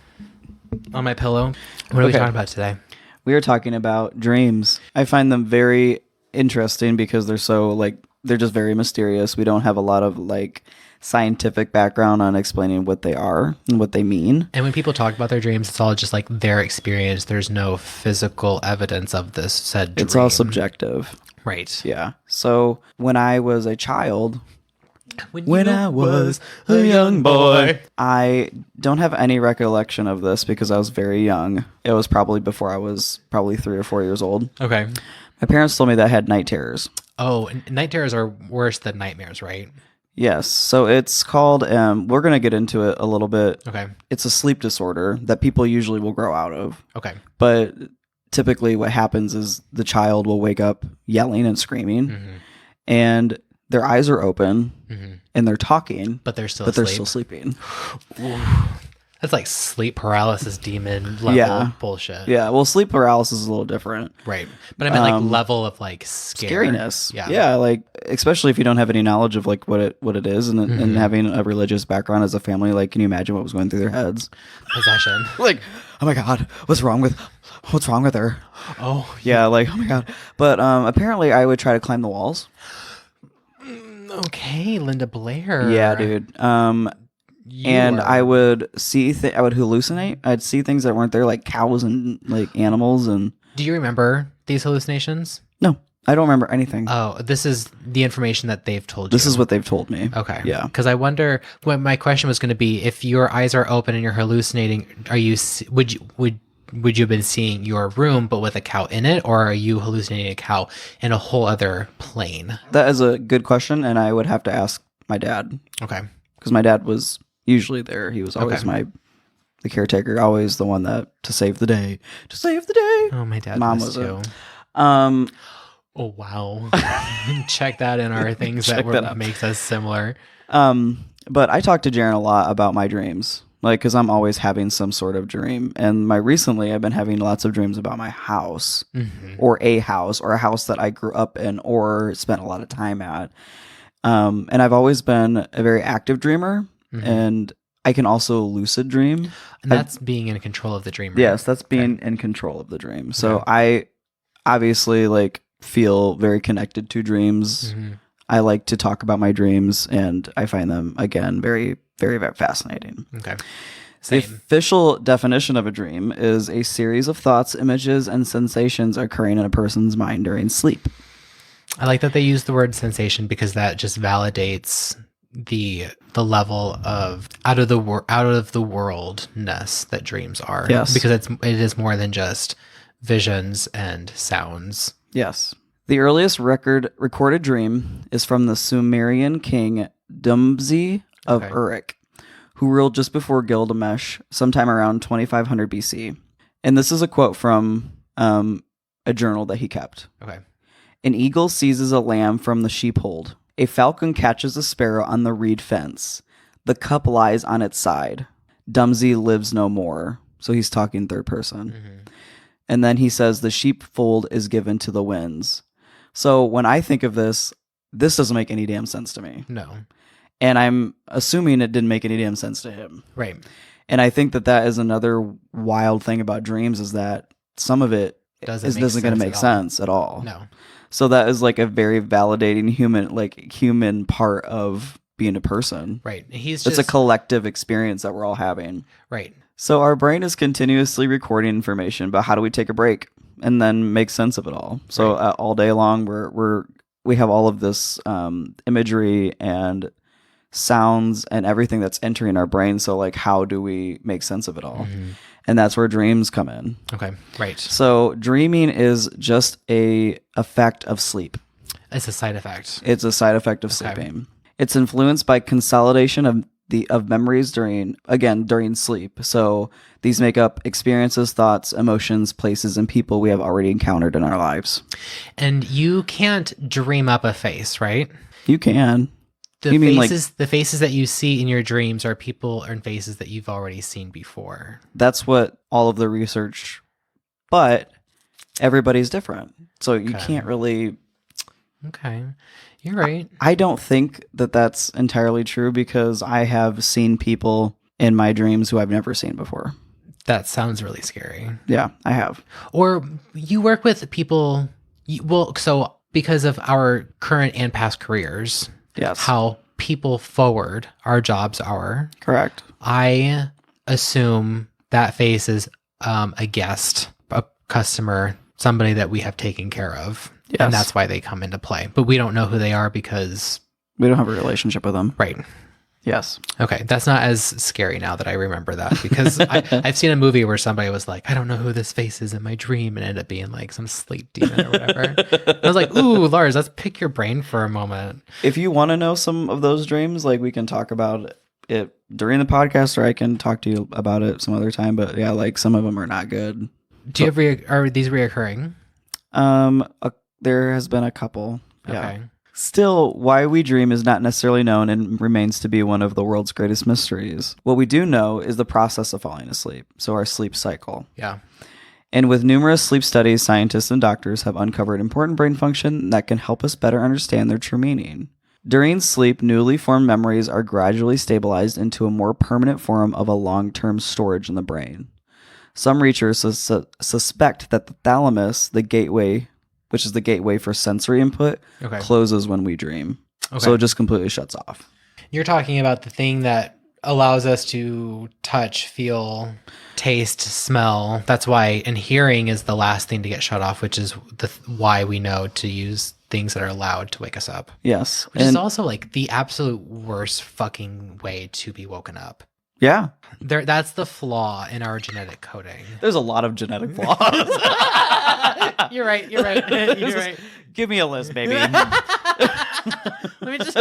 on my pillow. What are we talking about today? We are talking about dreams. I find them very interesting because they're so, like, they're just very mysterious. We don't have a lot of like scientific background on explaining what they are and what they mean. And when people talk about their dreams, it's all just like their experience. There's no physical evidence of this said dream. It's all subjective. Right. Yeah. So when I was a child, when I was a young boy, I don't have any recollection of this because I was very young. It was probably before I was probably 3 or 4 years old. Okay. My parents told me that I had night terrors. Oh, night terrors are worse than nightmares, right? Yes. So it's called, we're going to get into it a little bit. Okay. It's a sleep disorder that people usually will grow out of. Okay. But typically what happens is the child will wake up yelling and screaming, and their eyes are open and they're talking, but they're still they're still sleeping. That's like sleep paralysis demon level bullshit. Yeah. Well, sleep paralysis is a little different. Right. But I meant like level of like scariness. Yeah. Yeah. Like, especially if you don't have any knowledge of like what it is and having a religious background as a family, like, can you imagine what was going through their heads? Possession. Like, oh my God, what's wrong with her? Oh yeah. Like, oh my God. But apparently I would try to climb the walls. Okay. Linda Blair. Yeah, dude. I would see, I would hallucinate. I'd see things that weren't there, like cows and like animals. And do you remember these hallucinations? No, I don't remember anything. Oh, this is the information that they've told you. This is what they've told me. Okay. Yeah. Because I wonder, what my question was going to be, if your eyes are open and you're hallucinating, would you have been seeing your room but with a cow in it, or are you hallucinating a cow in a whole other plane? That is a good question, and I would have to ask my dad. Okay. Because my dad was usually there. He was always the caretaker, always the one that to save the day. Oh, my dad Mom was too. Oh wow. Check that in our things that makes us similar. But I talk to Jaron a lot about my dreams, like, because I'm always having some sort of dream. And recently I've been having lots of dreams about my house, or a house that I grew up in or spent a lot of time at. And I've always been a very active dreamer. And I can also lucid dream. And that's being in control of the dream, right? Yes, that's being in control of the dream. So I obviously like feel very connected to dreams. I like to talk about my dreams, and I find them, again, very, very, very fascinating. Okay. Same. The official definition of a dream is a series of thoughts, images, and sensations occurring in a person's mind during sleep. I like that they use the word sensation because that just validates the level of out of the worldness that dreams are. Yes. Because it is more than just visions and sounds. Yes. The earliest recorded dream is from the Sumerian king Dumzi of Uruk, who ruled just before Gilgamesh, sometime around 2500 BC. And this is a quote from a journal that he kept. Okay. An eagle seizes a lamb from the sheepfold. A falcon catches a sparrow on the reed fence. The cup lies on its side. Dumzi lives no more. So he's talking third person. And then he says the sheepfold is given to the winds. So when I think of this doesn't make any damn sense to me. No. And I'm assuming it didn't make any damn sense to him. Right. And I think that is another wild thing about dreams, is that some of it doesn't going to make sense at all. No. So that is like a very validating human part of being a person. Right. It's a collective experience that we're all having. Right. So our brain is continuously recording information, but how do we take a break and then make sense of it all? So all day long, we have all of this imagery and sounds and everything that's entering our brain. So like, how do we make sense of it all? And that's where dreams come in. Okay, right. So dreaming is just a effect of sleep. It's a side effect. It's a side effect of sleeping. It's influenced by consolidation of memories during sleep. So these make up experiences, thoughts, emotions, places, and people we have already encountered in our lives. And you can't dream up a face, right? You can. The faces that you see in your dreams are people and faces that you've already seen before. That's what all of the research, but everybody's different. So you can't really. Okay. You're right. I don't think that that's entirely true, because I have seen people in my dreams who I've never seen before. That sounds really scary. Yeah, I have. Or you work with people. So because of our current and past careers, yes, how people forward our jobs are. Correct. I assume that face is a guest, a customer, somebody that we have taken care of. Yes. And that's why they come into play. But we don't know who they are because we don't have a relationship with them. Right. Yes. Okay. That's not as scary now that I remember that, because I've seen a movie where somebody was like, I don't know who this face is in my dream, and ended up being like some sleep demon or whatever. And I was like, ooh, Lars, let's pick your brain for a moment. If you want to know some of those dreams, like, we can talk about it during the podcast, or I can talk to you about it some other time. But yeah, like, some of them are not good. Do you have are these reoccurring? There has been a couple. Yeah. Okay. Still, why we dream is not necessarily known and remains to be one of the world's greatest mysteries. What we do know is the process of falling asleep, so our sleep cycle. Yeah. And with numerous sleep studies, scientists and doctors have uncovered important brain function that can help us better understand their true meaning. During sleep, newly formed memories are gradually stabilized into a more permanent form of a long-term storage in the brain. Some researchers suspect that the thalamus, the gateway, which is the gateway for sensory input, closes when we dream. Okay. So it just completely shuts off. You're talking about the thing that allows us to touch, feel, taste, smell. That's why, and hearing is the last thing to get shut off, which is why we know to use things that are loud to wake us up. Yes. Which is also like the absolute worst fucking way to be woken up. Yeah. That's the flaw in our genetic coding. There's a lot of genetic flaws. You're right. You're right. Give me a list, baby. Let me just...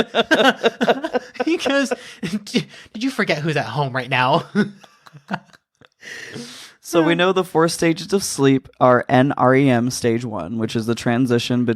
Because... Did you forget who's at home right now? So we know the 4 stages of sleep are NREM stage 1, which is the transition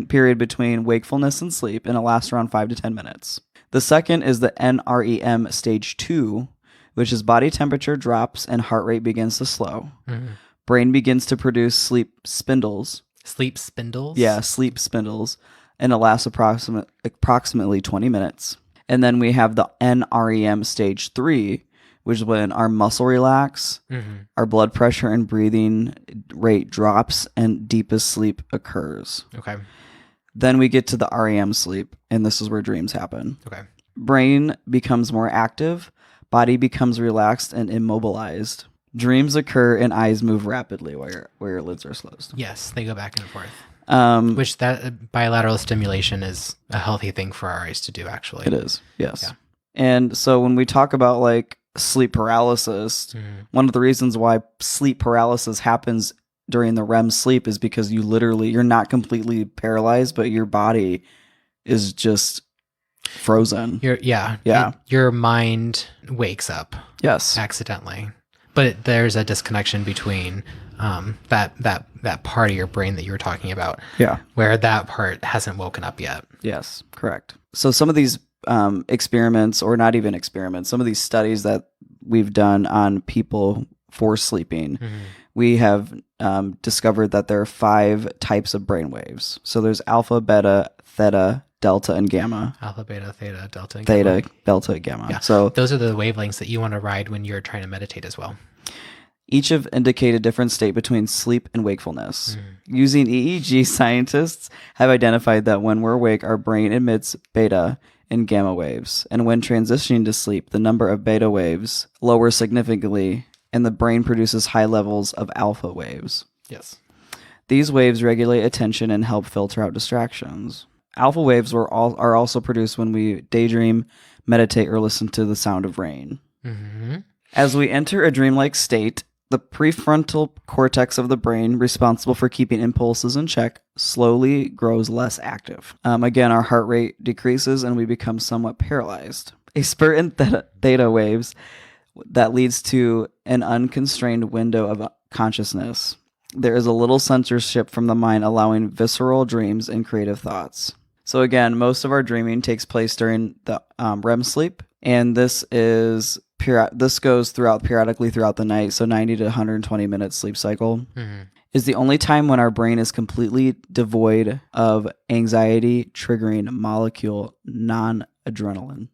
period between wakefulness and sleep, and it lasts around 5 to 10 minutes. The second is the NREM stage 2, which is body temperature drops and heart rate begins to slow. Mm-hmm. Brain begins to produce sleep spindles. Sleep spindles? Yeah, sleep spindles. And it lasts approximately 20 minutes. And then we have the NREM stage 3, which is when our muscle relax, our blood pressure and breathing rate drops, and deepest sleep occurs. Okay. Then we get to the REM sleep, and this is where dreams happen. Okay. Brain becomes more active, body becomes relaxed and immobilized. Dreams occur and eyes move rapidly while your lids are closed. Yes, they go back and forth. Which that bilateral stimulation is a healthy thing for our eyes to do, actually. It is, yes. Yeah. And so when we talk about like sleep paralysis, one of the reasons why sleep paralysis happens during the REM sleep is because you're not completely paralyzed, but your body is just frozen. Your mind wakes up. Yes. Accidentally. But there's a disconnection between that part of your brain that you were talking about. Yeah. Where that part hasn't woken up yet. Yes, correct. So some of these experiments, or not even experiments, some of these studies that we've done on people for sleeping, we have discovered that there are 5 types of brain waves. So there's alpha, beta, theta, delta, and gamma. Alpha, beta, theta, delta, and theta, gamma. delta, gamma. Yeah. So those are the wavelengths that you want to ride when you're trying to meditate as well. Each have indicated different state between sleep and wakefulness. Using EEG, scientists have identified that when we're awake, our brain emits beta and gamma waves. And when transitioning to sleep, the number of beta waves lowers significantly, and the brain produces high levels of alpha waves. Yes. These waves regulate attention and help filter out distractions. Alpha waves are also produced when we daydream, meditate, or listen to the sound of rain. As we enter a dreamlike state, the prefrontal cortex of the brain, responsible for keeping impulses in check, slowly grows less active. Again, our heart rate decreases and we become somewhat paralyzed. A spurt in theta waves that leads to an unconstrained window of consciousness. There is a little censorship from the mind, allowing visceral dreams and creative thoughts. So again, most of our dreaming takes place during the REM sleep, and this goes periodically throughout the night. So 90 to 120 minute sleep cycle is the only time when our brain is completely devoid of anxiety triggering molecule noradrenaline.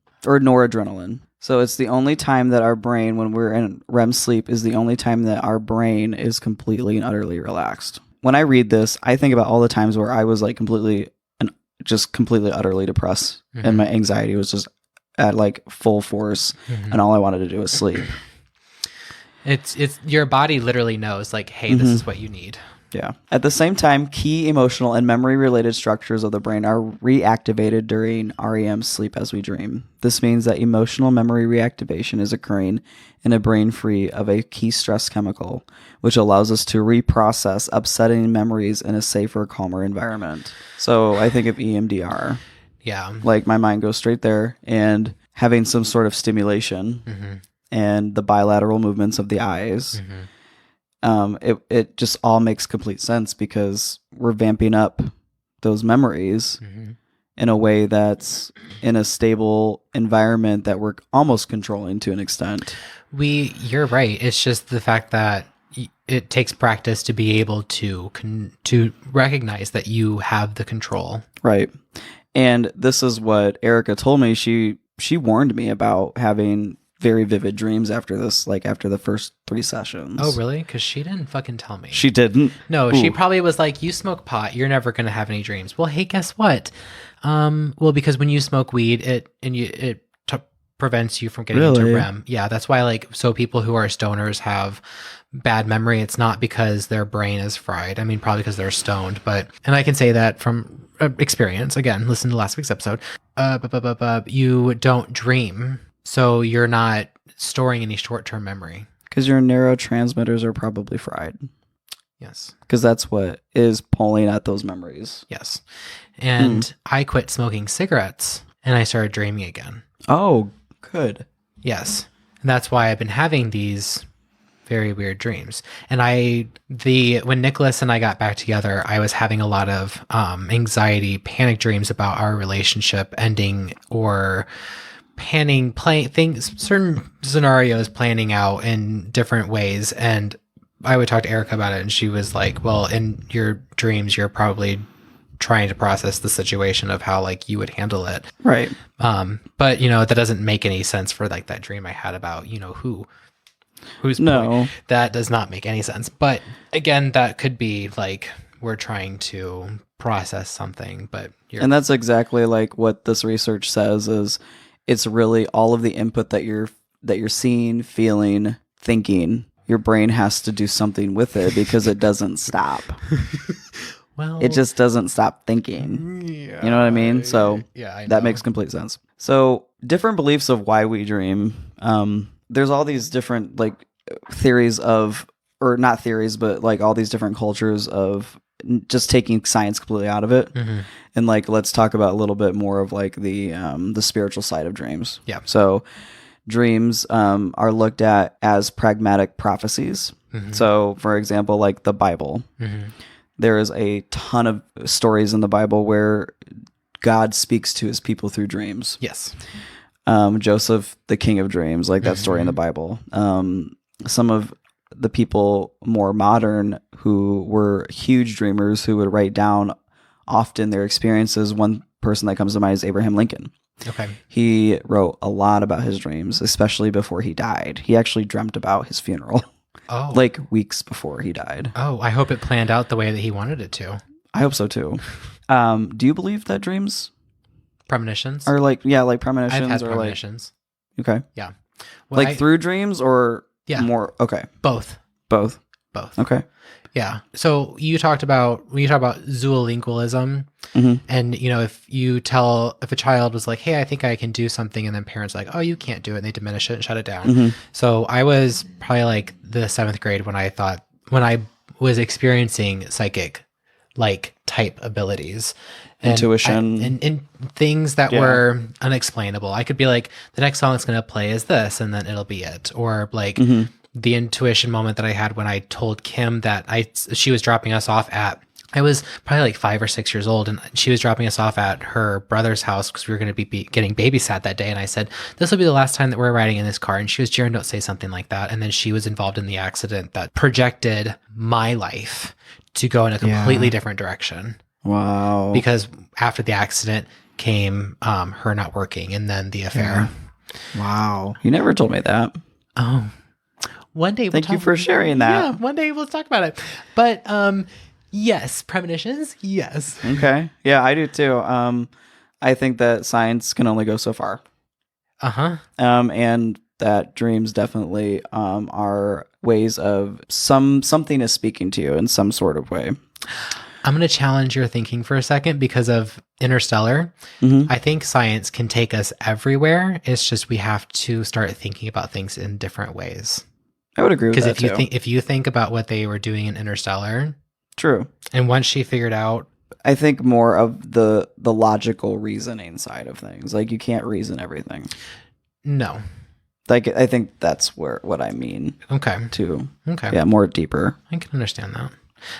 So it's the only time that our brain, when we're in REM sleep, is the only time that our brain is completely and utterly relaxed. when I read this, I think about all the times where I was like completely utterly depressed, and my anxiety was just at like full force, and all I wanted to do was sleep. It's your body literally knows like, hey, this is what you need. Yeah. At the same time, key emotional and memory-related structures of the brain are reactivated during REM sleep as we dream. This means that emotional memory reactivation is occurring in a brain free of a key stress chemical, which allows us to reprocess upsetting memories in a safer, calmer environment. So I think of EMDR. Yeah. Like my mind goes straight there, and having some sort of stimulation and the bilateral movements of the eyes. It just all makes complete sense because we're vamping up those memories in a way that's in a stable environment that we're almost controlling to an extent. You're right. It's just the fact that it takes practice to be able to recognize that you have the control. Right. And this is what Erica told me. She warned me about having very vivid dreams after this, like after the first 3 sessions. Oh, really? Because she didn't fucking tell me. She didn't? No, Ooh. She probably was like, you smoke pot, you're never going to have any dreams. Well, hey, guess what? Well, because when you smoke weed, it prevents you from getting into REM. Yeah, that's why so people who are stoners have bad memory. It's not because their brain is fried. I mean, probably because they're stoned, and I can say that from experience. Again, listen to last week's episode. You don't dream. So you're not storing any short-term memory. Because your neurotransmitters are probably fried. Yes. Because that's what is pulling at those memories. Yes. And I quit smoking cigarettes and I started dreaming again. Oh, good. Yes. And that's why I've been having these very weird dreams. And when Nicholas and I got back together, I was having a lot of anxiety, panic dreams about our relationship ending or certain scenarios planning out in different ways. And I would talk to Erica about it, and she was like, well, in your dreams, you're probably trying to process the situation of how you would handle it. Right. But that doesn't make any sense for that dream I had about, who's no, that does not make any sense. But again, that could be we're trying to process something, and that's exactly what this research says is, it's really all of the input that you're seeing, feeling, thinking. Your brain has to do something with it because it doesn't stop. Well, it just doesn't stop thinking. Yeah, you know what I mean? So yeah, that makes complete sense. So different beliefs of why we dream. There's all these different theories of, or not theories, but all these different cultures of just taking science completely out of it. And let's talk about a little bit more of the spiritual side of dreams. Yeah. So dreams are looked at as pragmatic prophecies. So for example, the Bible, there is a ton of stories in the Bible where God speaks to his people through dreams. Yes. Joseph, the king of dreams, that story in the Bible. Some of the people more modern who were huge dreamers who would write down often their experiences. One person that comes to mind is Abraham Lincoln. Okay. He wrote a lot about his dreams, especially before he died. He actually dreamt about his funeral. Oh. Weeks before he died. Oh, I hope it planned out the way that he wanted it to. I hope so too. Do you believe that dreams? Premonitions? Or premonitions? I've had premonitions. Okay. Yeah. Well, through dreams or more? Okay. Both. Okay. Yeah. So when you talk about zoolingualism, and if a child was like, hey, I think I can do something, and then parents are like, oh, you can't do it, and they diminish it and shut it down. So I was probably the 7th grade when I was experiencing psychic type abilities. Intuition. And things that were unexplainable. I could be the next song that's going to play is this, and then it'll be it. Or the intuition moment that I had when I told Kim that she was dropping us off I was probably 5 or 6 years old, and she was dropping us off at her brother's house because we were going to be getting babysat that day. And I said, this will be the last time that we're riding in this car. And she was, Jaron, don't say something like that. And then she was involved in the accident that projected my life to go in a completely different direction. Wow. Because after the accident came her not working and then the affair. Yeah. Wow. You never told me that. Oh. One day Thank you for sharing that. Yeah, one day we'll talk about it. But Yes. Premonitions? Yes. Okay. Yeah, I do too. I think that science can only go so far. Uh-huh. And that dreams definitely are ways of something is speaking to you in some sort of way. I'm going to challenge your thinking for a second because of Interstellar. I think science can take us everywhere. It's just we have to start thinking about things in different ways. I would agree with that because if you think about what they were doing in Interstellar, true. And once she figured out, I think more of the logical reasoning side of things. Like you can't reason everything. No. Like I think that's what I mean. Okay. Too. Okay. Yeah, more deeper. I can understand that.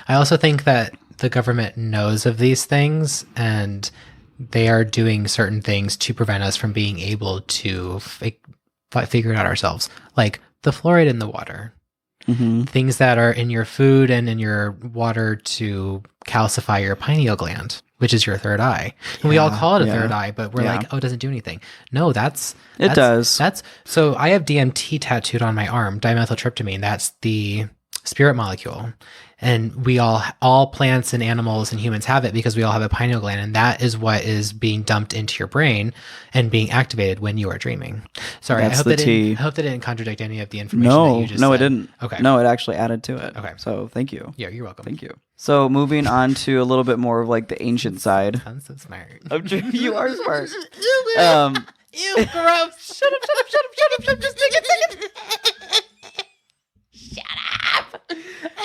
I also think that the government knows of these things and they are doing certain things to prevent us from being able to figure it out ourselves. Like the fluoride in the water. Things that are in your food and in your water to calcify your pineal gland, which is your third eye. And we all call it a third eye, but we're like, oh, it doesn't do anything. No, it does. So I have DMT tattooed on my arm, dimethyltryptamine. That's the spirit molecule. And we all plants and animals and humans have it because we all have a pineal gland. And that is what is being dumped into your brain and being activated when you are dreaming. Sorry, I hope that didn't contradict any of the information that you just said. No, it didn't. Okay. No, it actually added to it. Okay. So thank you. Yeah, you're welcome. Thank you. So moving on to a little bit more of like the ancient side. I'm so smart. You are smart. Ew, gross. Shut up. Just take it. Shut up.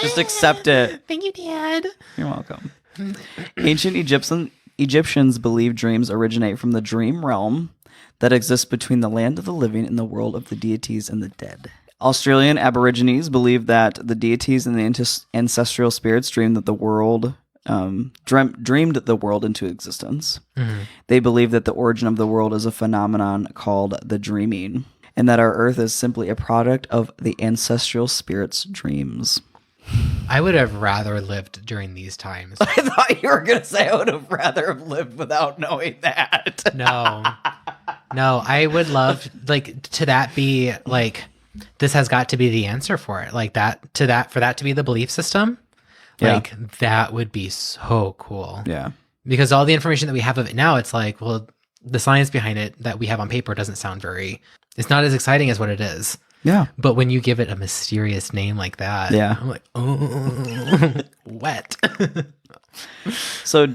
Just accept it. Thank you, Dad. You're welcome. Ancient Egyptians believed dreams originate from the dream realm that exists between the land of the living and the world of the deities and the dead. Australian Aborigines believed that the deities and the ancestral spirits dreamed the world into existence. They believe that the origin of the world is a phenomenon called the dreaming, and that our Earth is simply a product of the ancestral spirits' dreams. I would have rather lived during these times. I thought you were going to say I would have rather have lived without knowing that. No, I would love to that be like, this has got to be the answer for it. Like for that to be the belief system. Like that would be so cool. Yeah. Because all the information that we have of it now, it's like, well, the science behind it that we have on paper doesn't sound it's not as exciting as what it is. Yeah. But when you give it a mysterious name like that, I'm like, oh, wet. So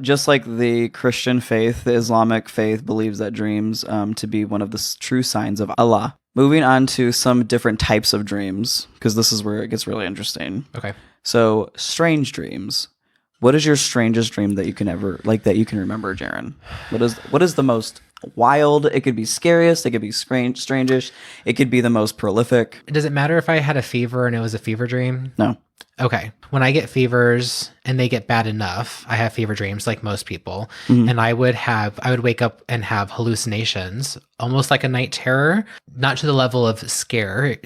just like the Christian faith, the Islamic faith believes that dreams to be one of the true signs of Allah. Moving on to some different types of dreams, because this is where it gets really interesting. Okay. So strange dreams. What is your strangest dream that you can remember, Jaron? What is the most wild? It could be scariest. It could be strangest. It could be the most prolific. Does it matter if I had a fever and it was a fever dream? No. Okay. When I get fevers and they get bad enough, I have fever dreams like most people. And I would wake up and have hallucinations, almost like a night terror, not to the level of scare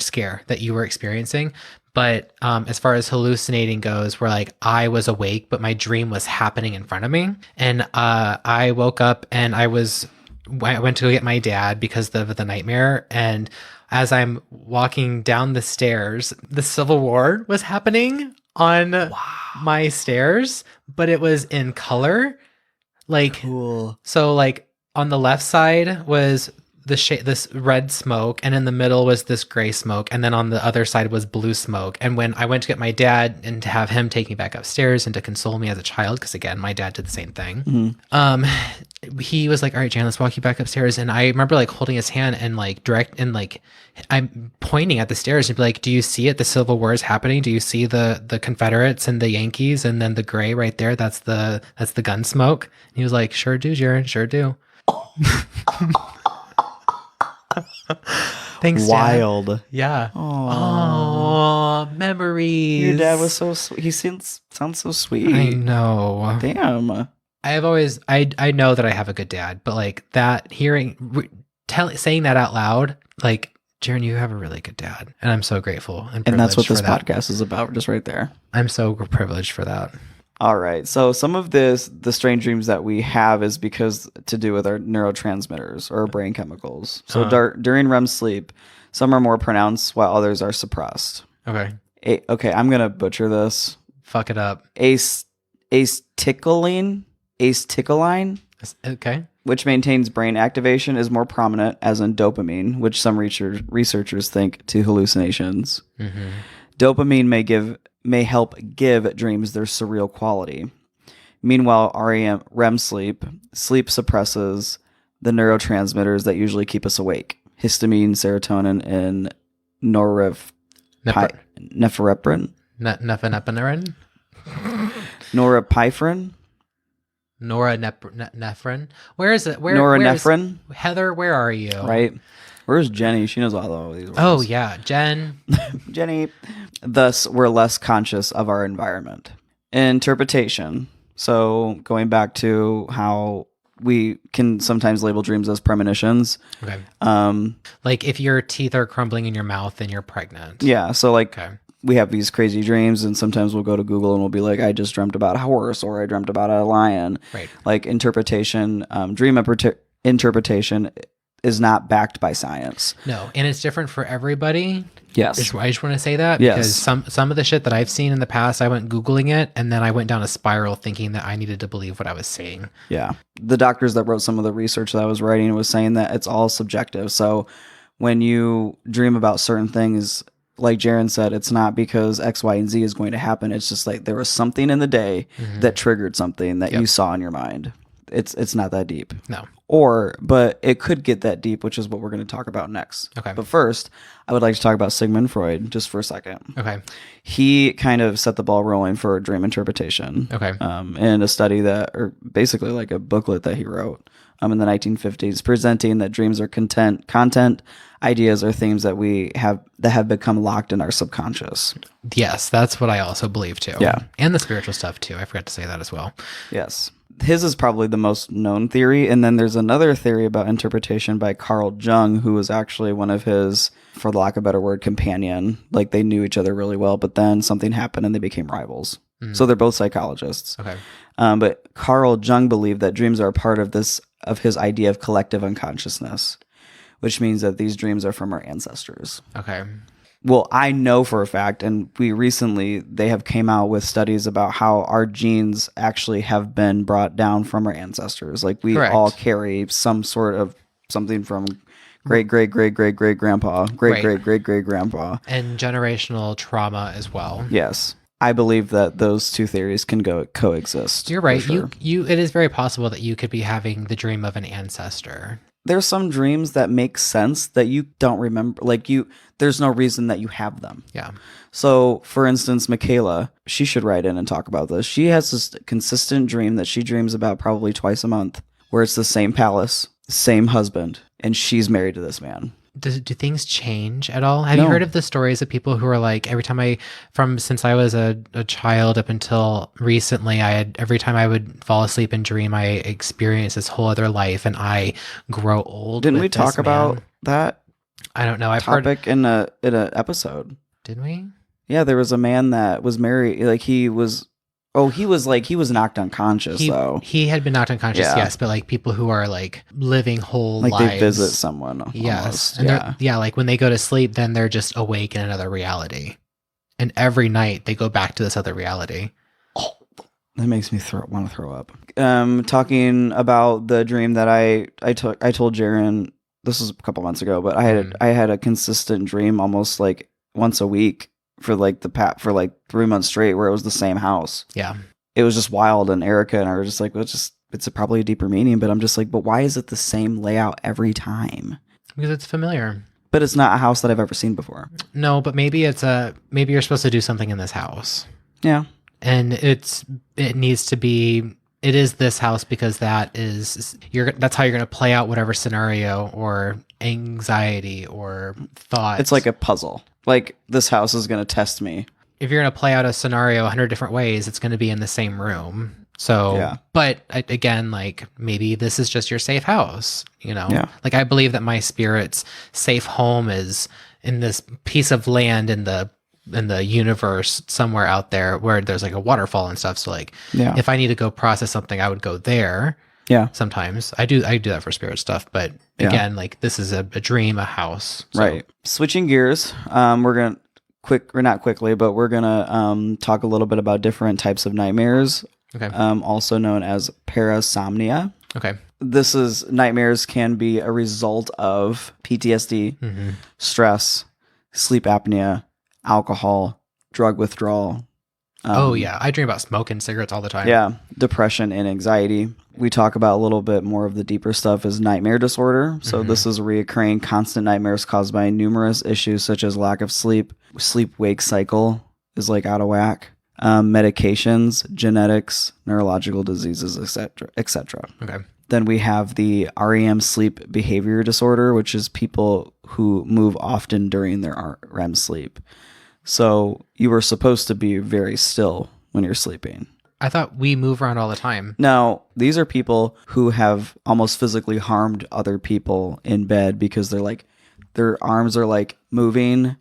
that you were experiencing. But as far as hallucinating goes, where like I was awake, but my dream was happening in front of me. And I woke up and I went to go get my dad because of the nightmare. And as I'm walking down the stairs, the Civil War was happening on my stairs, but it was in color. Like, cool. So like on the left side was this red smoke, and in the middle was this gray smoke, and then on the other side was blue smoke. And when I went to get my dad and to have him take me back upstairs and to console me as a child, because again, my dad did the same thing. He was like, all right, Jan, let's walk you back upstairs. And I remember like holding his hand and like I'm pointing at the stairs and be like, do you see it? The Civil War is happening. Do you see the Confederates and the Yankees? And then the gray right there, that's the gun smoke. And he was like, sure do, Jaron, sure do. Thanks, Wild. Dad. Yeah. Oh, memories. Your dad was so sweet. He sounds so sweet. I know. Damn. I know that I have a good dad, but like that saying that out loud, like, Jaron, you have a really good dad. And I'm so grateful. And that's what this podcast is about, just right there. I'm so privileged for that. All right. So some of the strange dreams that we have is because to do with our neurotransmitters or brain chemicals. So during REM sleep, some are more pronounced while others are suppressed. Okay. Okay. I'm going to butcher this. Fuck it up. Acetylcholine, okay, which maintains brain activation, is more prominent, as in dopamine, which some researchers think to hallucinations. Mm-hmm. Dopamine may help give dreams their surreal quality. Meanwhile, REM sleep suppresses the neurotransmitters that usually keep us awake: histamine, serotonin, and norepinephrine. Norepinephrine. Norepinephrine. Where is it? Norepinephrine. Heather, where are you? Right. Where's Jenny? She knows all these words. Oh yeah, Jen. Jenny. Thus, we're less conscious of our environment. Interpretation. So going back to how we can sometimes label dreams as premonitions. Okay. Like if your teeth are crumbling in your mouth, then you're pregnant. Yeah. So like we have these crazy dreams, and sometimes we'll go to Google and we'll be like, I just dreamt about a horse, or I dreamt about a lion. Right. Like interpretation, dream interpretation is not backed by science. No, and it's different for everybody. Yes. I just want to say that because some of the shit that I've seen in the past, I went Googling it, and then I went down a spiral thinking that I needed to believe what I was seeing. Yeah. The doctors that wrote some of the research that I was writing was saying that it's all subjective. So when you dream about certain things, like Jaron said, it's not because X, Y, and Z is going to happen. It's just like there was something in the day that triggered something that you saw in your mind. It's not that deep. No. But it could get that deep, which is what we're going to talk about next. Okay. But first, I would like to talk about Sigmund Freud just for a second. Okay. He kind of set the ball rolling for dream interpretation. Okay. In a study or basically like a booklet that he wrote in the 1950s, presenting that dreams are content, ideas, or themes that have become locked in our subconscious. Yes, that's what I also believe too. Yeah. And the spiritual stuff too. I forgot to say that as well. Yes. His is probably the most known theory. And then there's another theory about interpretation by Carl Jung, who was actually one of his, for the lack of a better word, companion. Like they knew each other really well, but then something happened and they became rivals. Mm-hmm. So they're both psychologists. Okay. But Carl Jung believed that dreams are a part of his idea of collective unconsciousness, which means that these dreams are from our ancestors. Okay. Well, I know for a fact, and they have came out with studies about how our genes actually have been brought down from our ancestors. Like we all carry some sort of something from great grandpa, great grandpa, and generational trauma as well. Yes. I believe that those two theories can coexist. You're right. Sure. It is very possible that you could be having the dream of an ancestor. There's some dreams that make sense that you don't remember. There's no reason that you have them. Yeah. So, for instance, Michaela, she should write in and talk about this. She has this consistent dream that she dreams about probably twice a month, where it's the same palace, same husband, and she's married to this man. Do things change at all? Have you heard of the stories of people who are like, since I was a child up until recently, every time I would fall asleep and dream, I experience this whole other life and I grow old. Didn't we talk about that? I don't know. I've topic heard in an episode. Did we? Yeah, there was a man that was married. Like he was knocked unconscious though. He had been knocked unconscious, yes, but like people who are like living whole lives. Like they visit someone. Yes. Almost. And like when they go to sleep, then they're just awake in another reality. And every night they go back to this other reality. Oh, that makes me want to throw up. Talking about the dream that I told Jaron, this was a couple months ago, but I had a consistent dream almost like once a week for like 3 months straight, where it was the same house. Yeah. It was just wild. And Erica and I were just like, well, it's probably a deeper meaning, but I'm just like, but why is it the same layout every time? Because it's familiar. But it's not a house that I've ever seen before. No, but maybe maybe you're supposed to do something in this house. Yeah. And it is this house because that's how you're going to play out whatever scenario or anxiety or thought. It's like a puzzle. Like this house is going to test me. If you're going to play out a scenario 100 different ways, it's going to be in the same room. So, yeah. But again, like maybe this is just your safe house, Like I believe that my spirit's safe home is in this piece of land in the universe somewhere out there where there's like a waterfall and stuff. So like, if I need to go process something, I would go there. Yeah. Sometimes I do that for spirit stuff, but again, like this is a dream, a house. So. Right. Switching gears. We're going to not quickly, but we're gonna talk a little bit about different types of nightmares. Okay. Also known as parasomnia. Okay. Nightmares can be a result of PTSD, stress, sleep apnea, alcohol, drug withdrawal. I dream about smoking cigarettes all the time. Yeah, depression and anxiety. We talk about a little bit more of the deeper stuff is nightmare disorder. So this is reoccurring constant nightmares caused by numerous issues such as lack of sleep, sleep-wake cycle is like out of whack, medications, genetics, neurological diseases, etc. Okay. Then we have the REM sleep behavior disorder, which is people who move often during their REM sleep. So you were supposed to be very still when you're sleeping. I thought we move around all the time. No, these are people who have almost physically harmed other people in bed because their arms are like moving,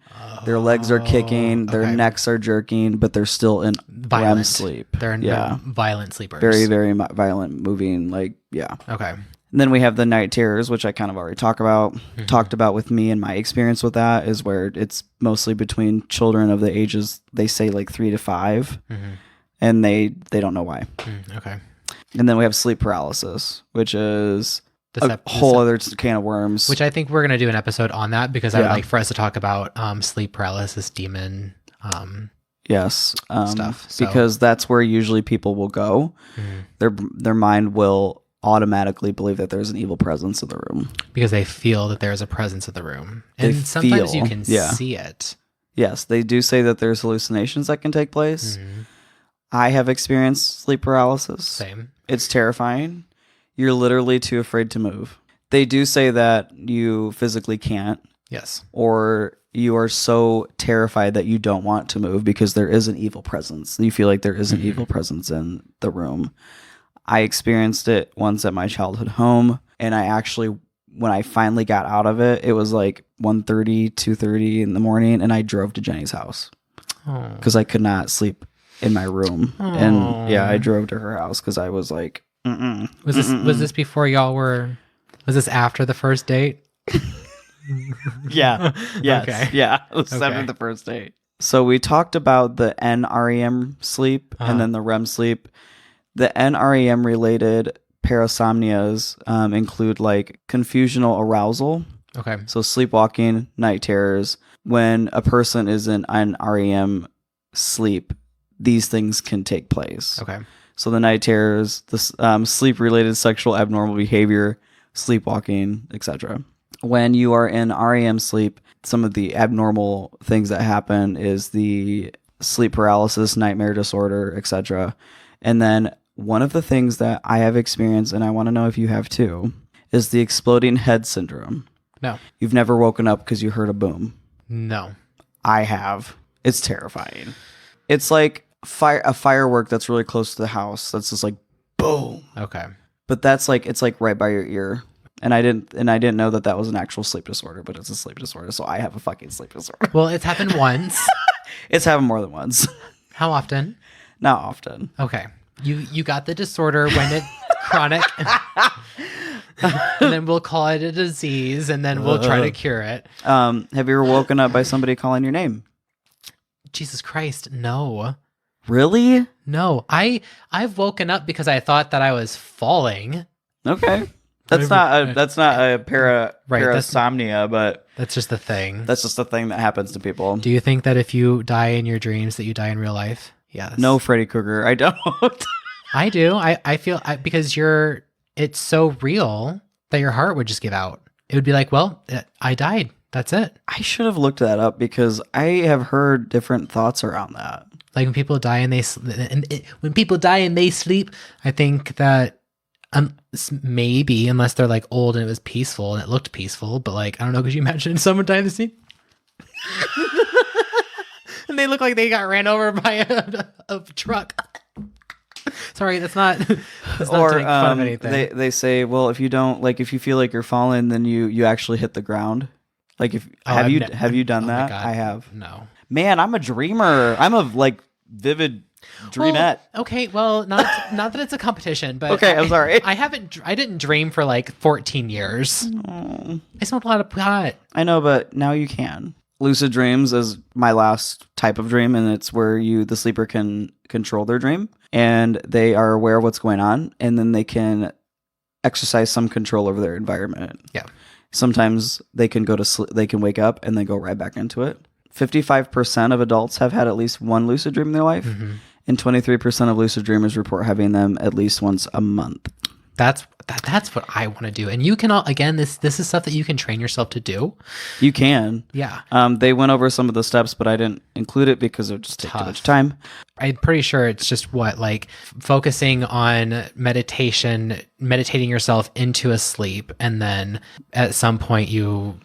their legs are kicking, their necks are jerking, but they're still in REM sleep. They're violent sleepers. Very, very violent moving. Okay. And then we have the night terrors, which I kind of already talked about with me, and my experience with that is where it's mostly between children of the ages, they say like 3 to 5, and they don't know why. Okay. And then we have sleep paralysis, which is a whole other can of worms. Which I think we're going to do an episode on that because I would like for us to talk about sleep paralysis, demon stuff. So. Because that's where usually people will go. Their mind will automatically believe that there's an evil presence in the room because they feel that there's a presence in the room, and sometimes you can see it. Yes, they do say that there's hallucinations that can take place. I have experienced sleep paralysis. Same. It's terrifying. You're literally too afraid to move. They do say that you physically can't. Yes. Or you are so terrified that you don't want to move because there is an evil presence. You feel like there is an evil presence in the room. I experienced it once at my childhood home, and when I finally got out of it, it was like 1:30, 2:30 in the morning, and I drove to Jenny's house because I could not sleep in my room. And I drove to her house because I was like, Was this before y'all were? Was this after the first date? Yeah. Yes. Okay. Yeah. It was after the first date. So we talked about the NREM sleep and then the REM sleep. The NREM related parasomnias include like confusional arousal. Okay. So sleepwalking, night terrors. When a person is in an REM sleep, these things can take place. Okay. So the night terrors, the sleep-related sexual abnormal behavior, sleepwalking, etc. When you are in REM sleep, some of the abnormal things that happen is the sleep paralysis, nightmare disorder, etc. And then one of the things that I have experienced, and I want to know if you have too, is the exploding head syndrome. No. You've never woken up because you heard a boom. No. I have. It's terrifying. It's like a firework that's really close to the house. That's just like boom. Okay. But that's like it's like right by your ear. And I didn't know that was an actual sleep disorder, but it's a sleep disorder. So I have a fucking sleep disorder. Well, it's happened once. It's happened more than once. How often? Not often. Okay. You got the disorder when it's chronic. And then we'll call it a disease, and then we'll try to cure it. Have you ever woken up by somebody calling your name? Jesus Christ, no. Really? No. I've woken up because I thought that I was falling. Okay. That's not a parasomnia, but that's just the thing. That's just the thing that happens to people. Do you think that if you die in your dreams that you die in real life? Yes. No, Freddy Krueger. I don't. I do. I feel because it's so real that your heart would just give out. It would be like, well, I died. That's it. I should have looked that up because I have heard different thoughts around that. Like when people die and they sleep, I think that maybe unless they're like old and it was peaceful and it looked peaceful, but like I don't know, could you imagine someone dying in the sleep? And they look like they got ran over by a truck. Sorry, that's not to make fun of anything. They say, well, if you feel like you're falling, then you actually hit the ground. Like have you done that? God, I have. No. Man, I'm a dreamer. I'm a vivid dreamette. Well, okay, well, not that it's a competition, but okay, I'm sorry. I didn't dream for like 14 years. I smoked a lot of pot. I know, but now you can. lucid dreams is my last type of dream, and it's where the sleeper can control their dream, and they are aware of what's going on, and then they can exercise some control over their environment. Yeah. Sometimes they can go to sleep, they can wake up and then go right back into it. 55% of adults have had at least one lucid dream in their life, and 23% of lucid dreamers report having them at least once a month. That's what I want to do. And you can again, this is stuff that you can train yourself to do. You can. Yeah. They went over some of the steps, but I didn't include it because it would just take too much time. I'm pretty sure it's just focusing on meditating yourself into a sleep, and then at some point you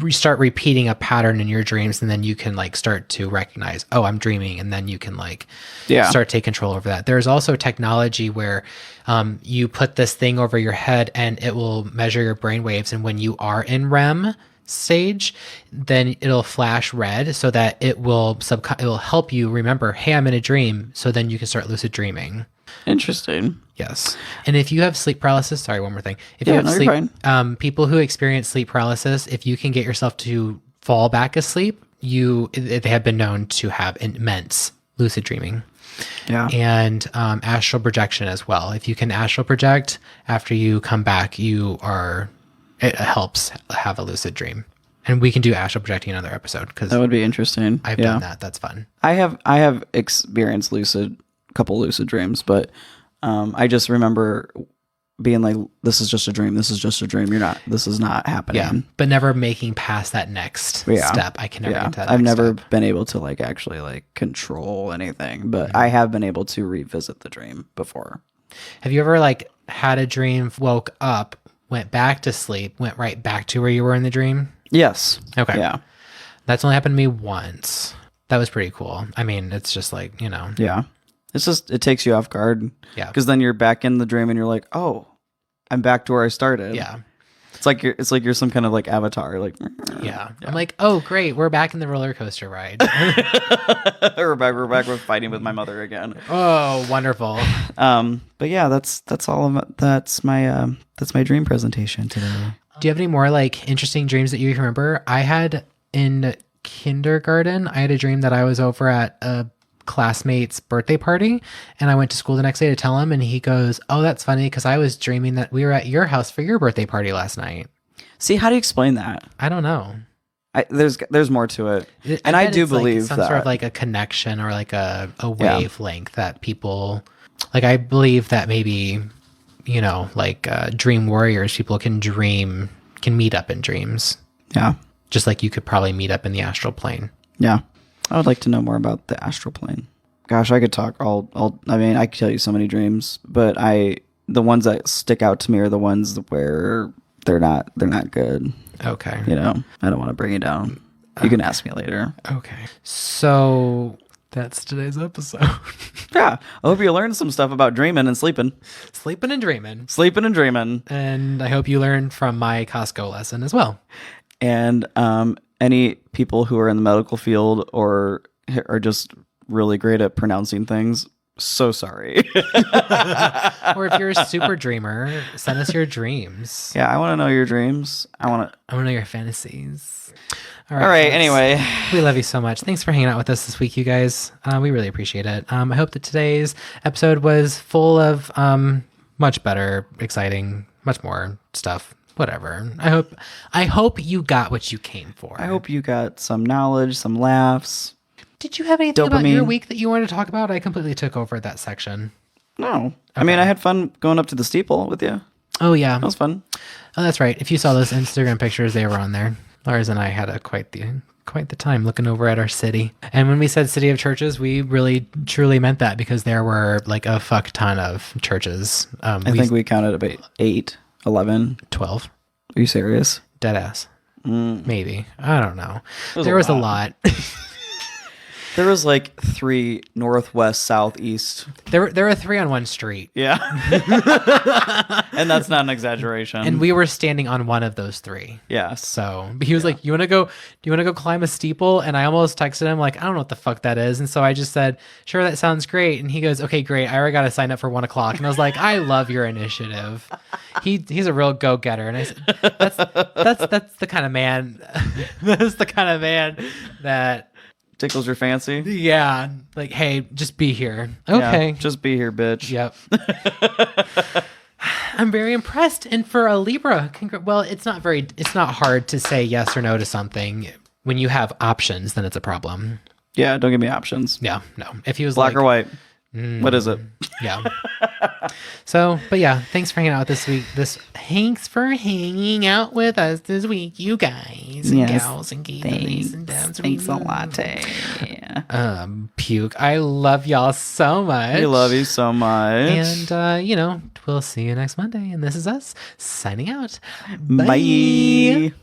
start repeating a pattern in your dreams, and then you can start to recognize, oh, I'm dreaming, and then you can start to take control over that. There's also technology where you put this thing over your head and it will measure your brain waves, and when you are in REM stage, then it'll flash red so that it will help you remember, hey, I'm in a dream, so then you can start lucid dreaming. Interesting. Yes. And if you have sleep paralysis, sorry, one more thing. If you have sleep, people who experience sleep paralysis, if you can get yourself to fall back asleep, they have been known to have immense lucid dreaming. Yeah. And astral projection as well. If you can astral project after you come back, it helps have a lucid dream. And we can do astral projecting in another episode, because that would be interesting. I've done that. That's fun. I have experienced couple lucid dreams, but I just remember being like, this is just a dream. This is just a dream. This is not happening. Yeah, but never making past that next step. I can never get to that. I've never been able to actually control anything, but I have been able to revisit the dream before. Have you ever had a dream, woke up, went back to sleep, went right back to where you were in the dream? Yes. Okay. Yeah. That's only happened to me once. That was pretty cool. I mean, it's just Yeah. It's just, it takes you off guard. Yeah. Because then you're back in the dream and you're like, oh, I'm back to where I started. Yeah. It's like you're some kind of avatar. Yeah. I'm like, oh, great. We're back in the roller coaster ride. We're back with fighting with my mother again. Oh, wonderful. But yeah, that's all. That's my dream presentation today. Do you have any more interesting dreams that you remember? I had in kindergarten, I had a dream that I was over at a classmate's birthday party, and I went to school the next day to tell him, and he goes, oh, that's funny, because I was dreaming that we were at your house for your birthday party last night. See, how do you explain that? I don't know. There's more to it, and I do believe some that sort of a connection or a wavelength that people I believe that maybe dream warriors, people can meet up in dreams. Yeah, just like you could probably meet up in the astral plane. Yeah. I would like to know more about the astral plane. Gosh, I could talk I could tell you so many dreams, but the ones that stick out to me are the ones where they're not good. Okay. I don't want to bring you down. You can ask me later. Okay. So that's today's episode. Yeah. I hope you learned some stuff about dreaming and sleeping. Sleeping and dreaming. Sleeping and dreaming. And I hope you learned from my Costco lesson as well. And any people who are in the medical field or are just really great at pronouncing things, so sorry. Or if you're a super dreamer, send us your dreams. Yeah, I want to know your dreams. I want to know your fantasies. All right, anyway. We love you so much. Thanks for hanging out with us this week, you guys. We really appreciate it. I hope that today's episode was full of much better, exciting, much more stuff. Whatever. I hope you got what you came for. I hope you got some knowledge, some laughs. Did you have anything about your week that you wanted to talk about? I completely took over that section. No. Okay. I mean, I had fun going up to the steeple with you. Oh, yeah. That was fun. Oh, that's right. If you saw those Instagram pictures, they were on there. Lars and I had quite the time looking over at our city. And when we said city of churches, we really truly meant that, because there were a fuck ton of churches. I think we counted about 8. 11, 12. Are you serious? Deadass. Maybe. I don't know. There was a lot. There was like 3 northwest, southeast. There were 3 on one street. Yeah. And that's not an exaggeration. And we were standing on one of those 3. Yeah. So he was like, do you want to go climb a steeple? And I almost texted him like, I don't know what the fuck that is. And so I just said, sure, that sounds great. And he goes, okay, great. I already got to sign up for 1:00. And I was like, I love your initiative. He's a real go-getter. And I said, that's the kind of man, that's the kind of man that tickles your fancy. Yeah. Like, hey, just be here. Okay. Yeah, just be here, bitch. Yep. I'm very impressed. And for a Libra, well, it's not hard to say yes or no to something. When you have options, then it's a problem. Yeah, don't give me options. Yeah, no. If he was black or white, what is it? Yeah. So, but yeah, thanks for hanging out this week. Thanks for hanging out with us this week, you guys and gals and geese and dams. Thanks a lot. Puke. I love y'all so much. We love you so much. And we'll see you next Monday. And this is us signing out. Bye.